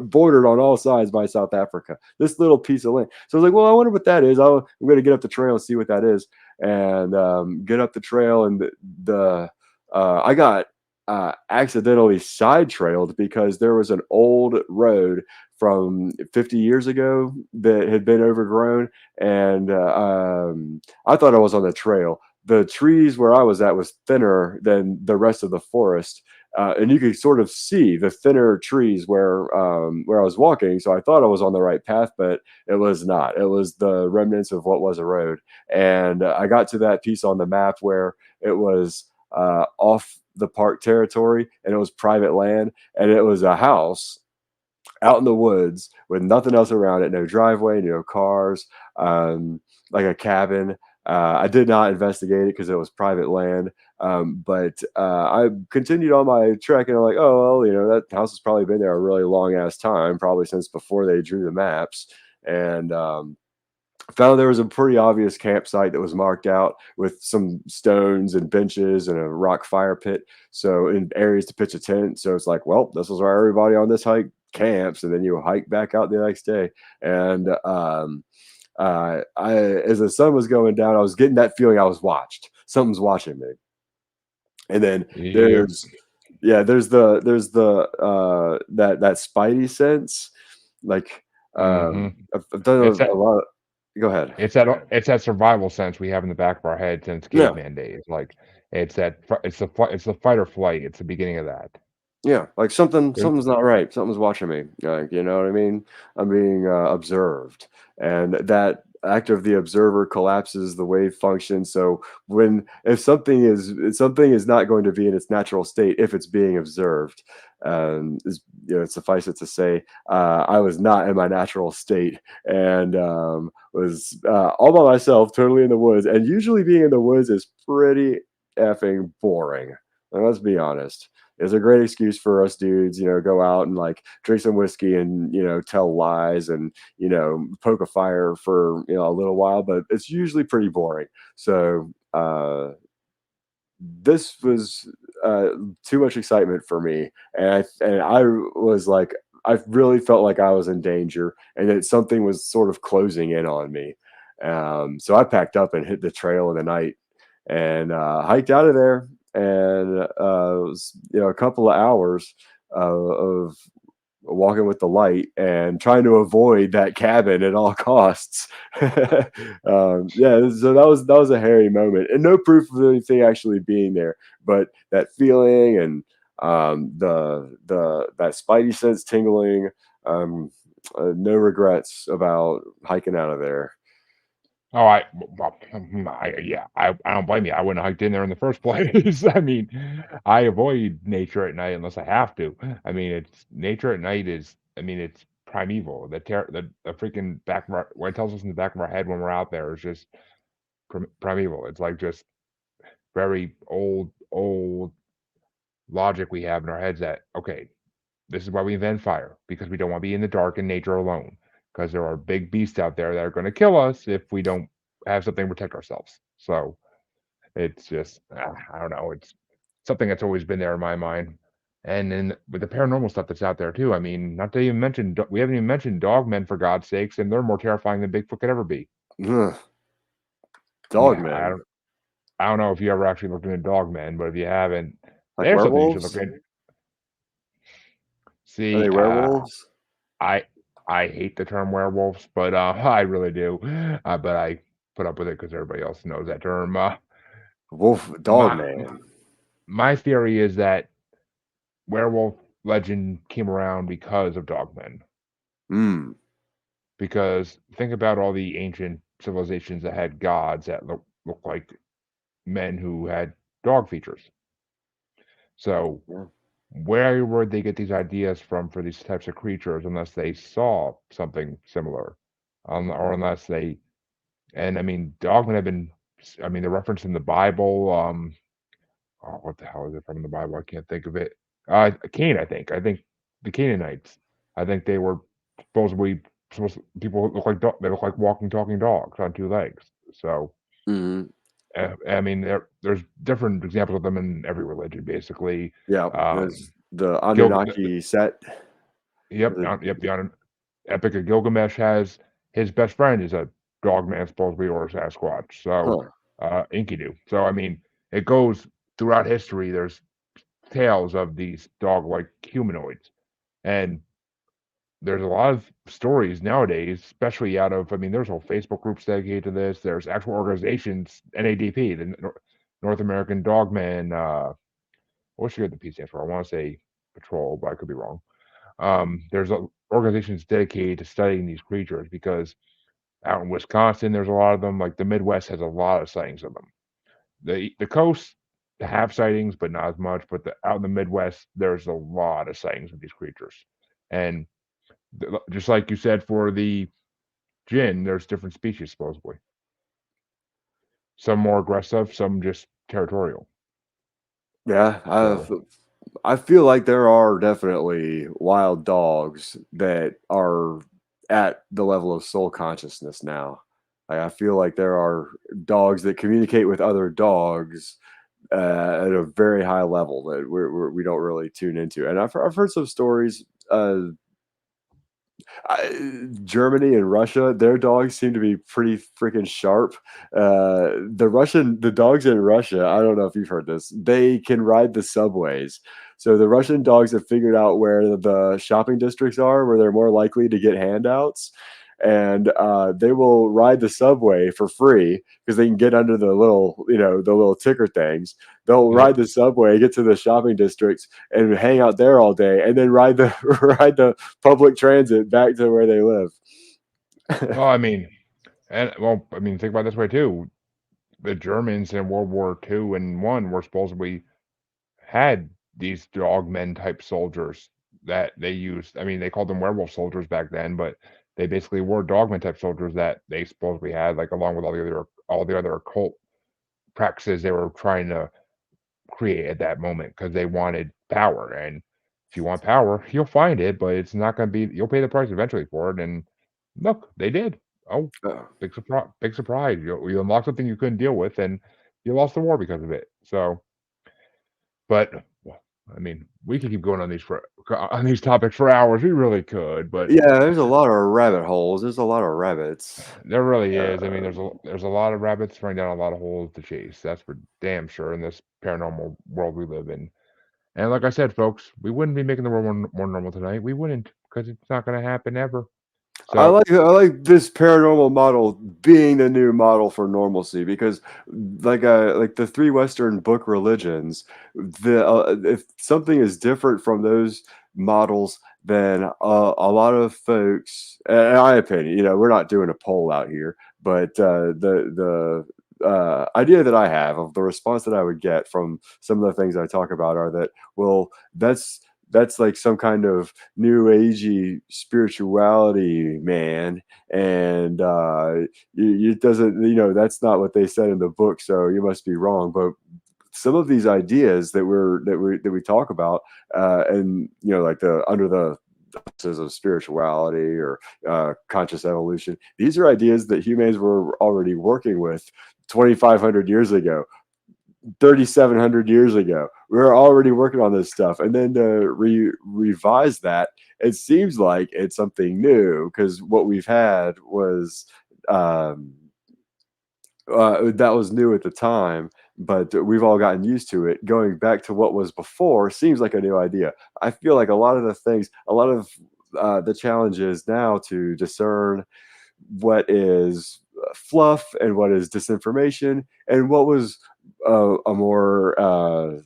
bordered on all sides by South Africa. This little piece of land. So I was like, well, I wonder what that is. I'm going to get up the trail and see what that is. And get up the trail. And I got accidentally side trailed because there was an old road from 50 years ago that had been overgrown. And I thought I was on the trail. The trees where I was at was thinner than the rest of the forest, and you could sort of see the thinner trees where I was walking. So I thought I was on the right path, but it was not. It was the remnants of what was a road. And I got to that piece on the map where it was off the park territory, and it was private land, and it was a house out in the woods with nothing else around it, no driveway, no cars, like a cabin. I did not investigate it because it was private land. But I continued on my trek, and I'm like, oh, well, that house has probably been there a really long ass time, probably since before they drew the maps. And found there was a pretty obvious campsite that was marked out with some stones and benches and a rock fire pit. So, in areas to pitch a tent. So it's like, well, this is where everybody on this hike camps, and then you hike back out the next day. And as the sun was going down, I was getting that feeling I was watched. Something's watching me. And then Yep. there's that spidey sense. Like Hmm. I've done It's a that lot. Go ahead. it's that survival sense we have in the back of our head since Yeah. caveman days. Like it's the fight or flight. It's the beginning of that. Yeah, like There- something's not right. Something's watching me. Like, you know what I mean? I'm being observed, and that act of the observer collapses the wave function. So when if something is not going to be in its natural state if it's being observed, suffice it to say, I was not in my natural state and was all by myself, totally in the woods. And usually, being in the woods is pretty effing boring. Like, let's be honest. It's a great excuse for us dudes, go out and like drink some whiskey and tell lies and poke a fire for a little while, but it's usually pretty boring. So this was uh, too much excitement for me, and I was like, I really felt like I was in danger and that something was sort of closing in on me. So I packed up and hit the trail in the night and hiked out of there. And it was a couple of hours of walking with the light and trying to avoid that cabin at all costs. Yeah, so that was a hairy moment, and no proof of anything actually being there, but that feeling and the that spidey sense tingling. Um, no regrets about hiking out of there. Oh, I don't blame you. I wouldn't have hiked in there in the first place. I mean, I avoid nature at night unless I have to. I mean, it's nature at night is. I mean, it's primeval. The freaking back of our what it tells us in the back of our head when we're out there is just primeval. It's like just very old logic we have in our heads that okay, this is why we invent fire because we don't want to be in the dark in nature alone because there are big beasts out there that are going to kill us if we don't have something to protect ourselves. So it's just I don't know. It's something that's always been there in my mind. And then with the paranormal stuff that's out there too. I mean, not to even mention we haven't even mentioned dogmen for God's sakes, and they're more terrifying than Bigfoot could ever be. Ugh, Yeah, dogmen, I don't know if you ever actually looked into dogmen, but if you haven't, like there's something you should look werewolves. into. Are See, they werewolves? I I hate the term werewolves, but I really do. But I put up with it because everybody else knows that term. Wolf, My dogman. my theory is that werewolf legend came around because of dogmen. Hmm. Because think about all the ancient civilizations that had gods that look like men who had dog features. So Yeah. where would they get these ideas from for these types of creatures unless they saw something similar, or unless they and I mean, dogmen have been, I mean, they're referenced in the Bible. Oh, what the hell is it from the Bible? I can't think of it. Cain, I think. I think the Canaanites. I think they were supposedly supposed people who look like they look like walking, talking dogs on two legs. So Mhm. I mean, there's different examples of them in every religion, basically. Yeah, Um, there's the Gil, Anunnaki set. yep, The yep. The Epic of Gilgamesh has his best friend is a dog man, supposedly, or a Sasquatch. So, huh. Enkidu. So, I mean, it goes throughout history. There's tales of these dog-like humanoids, and there's a lot of stories nowadays, especially out of. I mean, there's whole Facebook groups dedicated to this. There's actual organizations, NADP, the North American Dogman. What's the P stands for? I want to say Patrol, but I could be wrong. There's organizations dedicated to studying these creatures because out in Wisconsin, there's a lot of them. Like the Midwest has a lot of sightings of them. The coast have sightings, but not as much. But out in the Midwest, there's a lot of sightings of these creatures. And just like you said for the Djinn, there's different species supposedly. Some more aggressive, some just territorial. Yeah, So I feel like there are definitely wild dogs that are at the level of soul consciousness now. I feel like there are dogs that communicate with other dogs at a very high level that we don't really tune into. And I've heard some stories. Germany and Russia, their dogs seem to be pretty freaking sharp. The dogs in Russia, I don't know if you've heard this, they can ride the subways. So the Russian dogs have figured out where the shopping districts are, where they're more likely to get handouts. And they will ride the subway for free because they can get under the little, the little ticker things. They'll yep. ride the subway, get to the shopping districts, and hang out there all day, and then ride the ride the public transit back to where they live. Well, I mean, and well, I mean, think about it this way too. The Germans in World War II and One were supposedly had these dogmen type soldiers that they used. I mean, they called them werewolf soldiers back then, but they basically were dogmen type soldiers that they supposedly had, like along with all the other occult practices they were trying to create at that moment because they wanted power. And if you want power, you'll find it, but it's not going to be. You'll pay the price eventually for it. And look, they did. Oh, Uh, big surprise! Big surprise! You unlocked something you couldn't deal with, and you lost the war because of it. So, but well, I mean, we could keep going on on these topics for hours. We really could, but yeah, there's a lot of rabbit holes. There's a lot of rabbits. there really is. I mean, Uh, there's a lot of rabbits running down a lot of holes to chase. That's for damn sure in this paranormal world we live in. And like I said, folks, we wouldn't be making the world more normal tonight. We wouldn't, because it's not going to happen ever. So, I like this paranormal model being the new model for normalcy because like the three Western book religions, the if something is different from those models, then a lot of folks, in my opinion, we're not doing a poll out here, but the idea that I have of the response that I would get from some of the things I talk about are that, well, that's like some kind of new agey spirituality, man, and it doesn't, that's not what they said in the book, so you must be wrong. But some of these ideas that we talk about, and like the under the of spirituality or conscious evolution, these are ideas that humans were already working with 2,500 years ago, 3,700 years ago. We were already working on this stuff. And then to revise that, it seems like it's something new because what we've had was um, that was new at the time, but we've all gotten used to it. Going back to what was before seems like a new idea. I feel like a lot of the things, a lot of the challenges now to discern what is fluff and what is disinformation and what was a more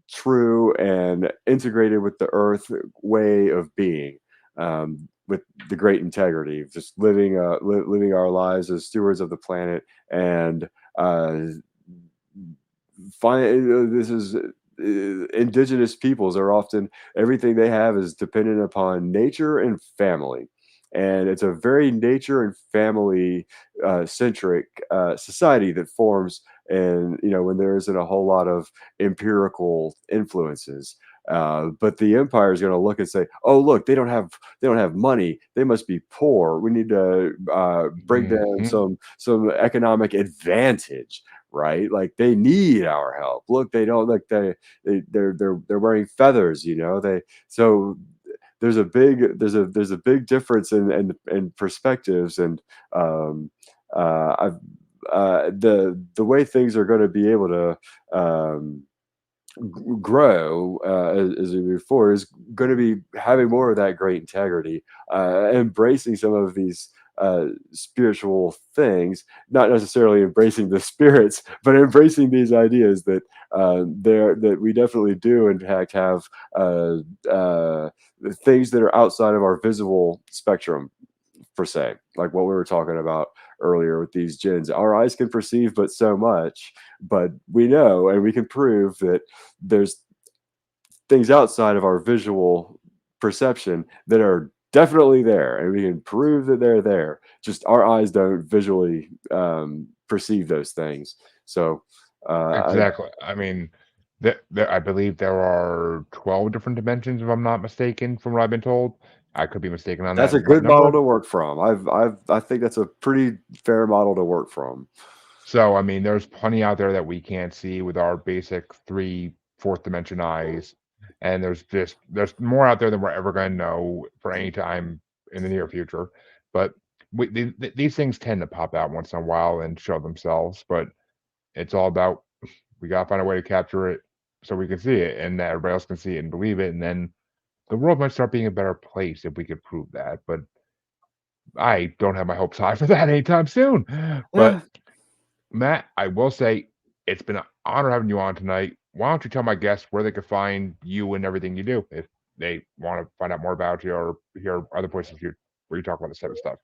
true and integrated with the earth way of being, with the great integrity of just living our lives as stewards of the planet and uh, find this is indigenous peoples are often everything they have is dependent upon nature and family. And it's a very nature and family centric society that forms, and when there isn't a whole lot of empirical influences. But the empire is going to look and say, "Oh, look, they don't have money. They must be poor. We need to bring them Hmm. some economic advantage, right? Like they need our help. Look, they don't like they're wearing feathers. They so there's a big difference in perspectives, and um, I've the way things are going to be able to grow as we move forward is going to be having more of that great integrity, embracing some of these spiritual things, not necessarily embracing the spirits, but embracing these ideas that that we definitely do in fact have uh, uh, things that are outside of our visible spectrum, per se, like what we were talking about earlier with these Djinns. Our eyes can perceive but so much, but we know and we can prove that there's things outside of our visual perception that are definitely there, and we can prove that they're there. Just our eyes don't visually perceive those things. So, I, Exactly. I mean, I believe there are 12 different dimensions, if I'm not mistaken, from what I've been told. I could be mistaken on that's that a what good model number. to work from. I think that's a pretty fair model to work from. So, I mean, there's plenty out there that we can't see with our basic three, fourth dimension eyes. And there's more out there than we're ever going to know for any time in the near future. But these things tend to pop out once in a while and show themselves. But it's all about we got to find a way to capture it so we can see it and that everybody else can see it and believe it. And then the world might start being a better place if we could prove that. But I don't have my hopes high for that anytime soon. But Yeah, Matt, I will say it's been an honor having you on tonight. Why don't you tell my guests where they could find you and everything you do if they want to find out more about you or hear other places where you talk about this type of stuff?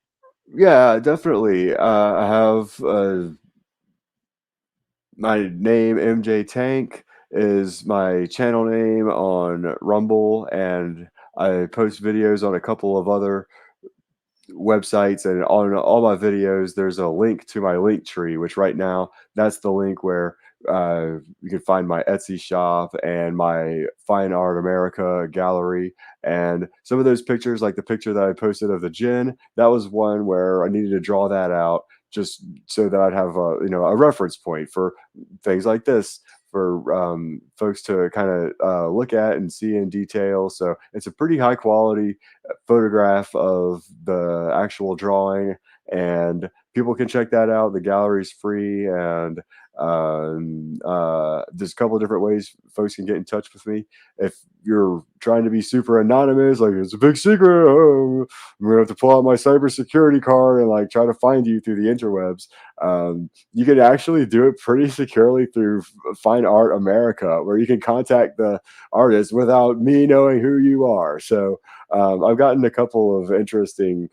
yeah, definitely. I have my name, MJ Tank, is my channel name on Rumble, and I post videos on a couple of other websites, and on all my videos there's a link to my link tree, which right now that's the link where you can find my Etsy shop and my Fine Art America gallery. And some of those pictures, like the picture that I posted of the Djinn, that was one where I needed to draw that out just so that I'd have a reference point for things like this, for folks to kind of look at and see in detail. So it's a pretty high quality photograph of the actual drawing, and people can check that out. The gallery's free, and there's a couple of different ways folks can get in touch with me. If you're trying to be super anonymous, like it's a big secret, oh, I'm gonna have to pull out my cybersecurity card and like try to find you through the interwebs. You can actually do it pretty securely through Fine Art America, where you can contact the artist without me knowing who you are. So I've gotten a couple of interesting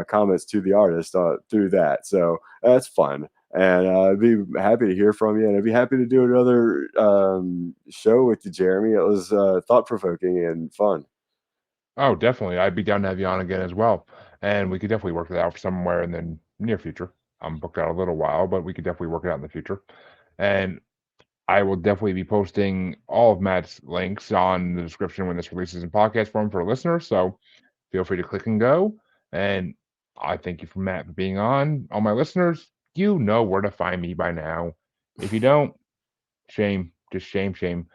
comments to the artist through that, so that's fun. And I'd be happy to hear from you, and I'd be happy to do another show with you, Jeremy. It was thought provoking and fun. Oh, definitely. I'd be down to have you on again as well. And we could definitely work that out somewhere in the near future. I'm booked out a little while, but we could definitely work it out in the future. And I will definitely be posting all of Matt's links on the description when this releases in podcast form for listeners. So feel free to click and go. And I thank you for Matt for being on. All my listeners, you know where to find me by now. If you don't, shame, just shame, shame.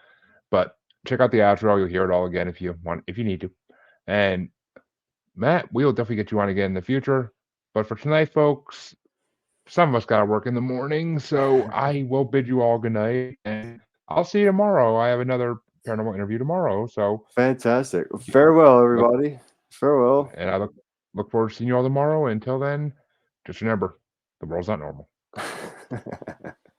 But check out the outro. You'll hear it all again if you need to. And Matt, we will definitely get you on again in the future. But for tonight, folks, some of us got to work in the morning. So I will bid you all good night. And I'll see you tomorrow. I have another paranormal interview tomorrow. So Fantastic. y- Farewell, look, everybody. Farewell. and I look forward to seeing you all tomorrow. Until then, just remember, the world's not normal.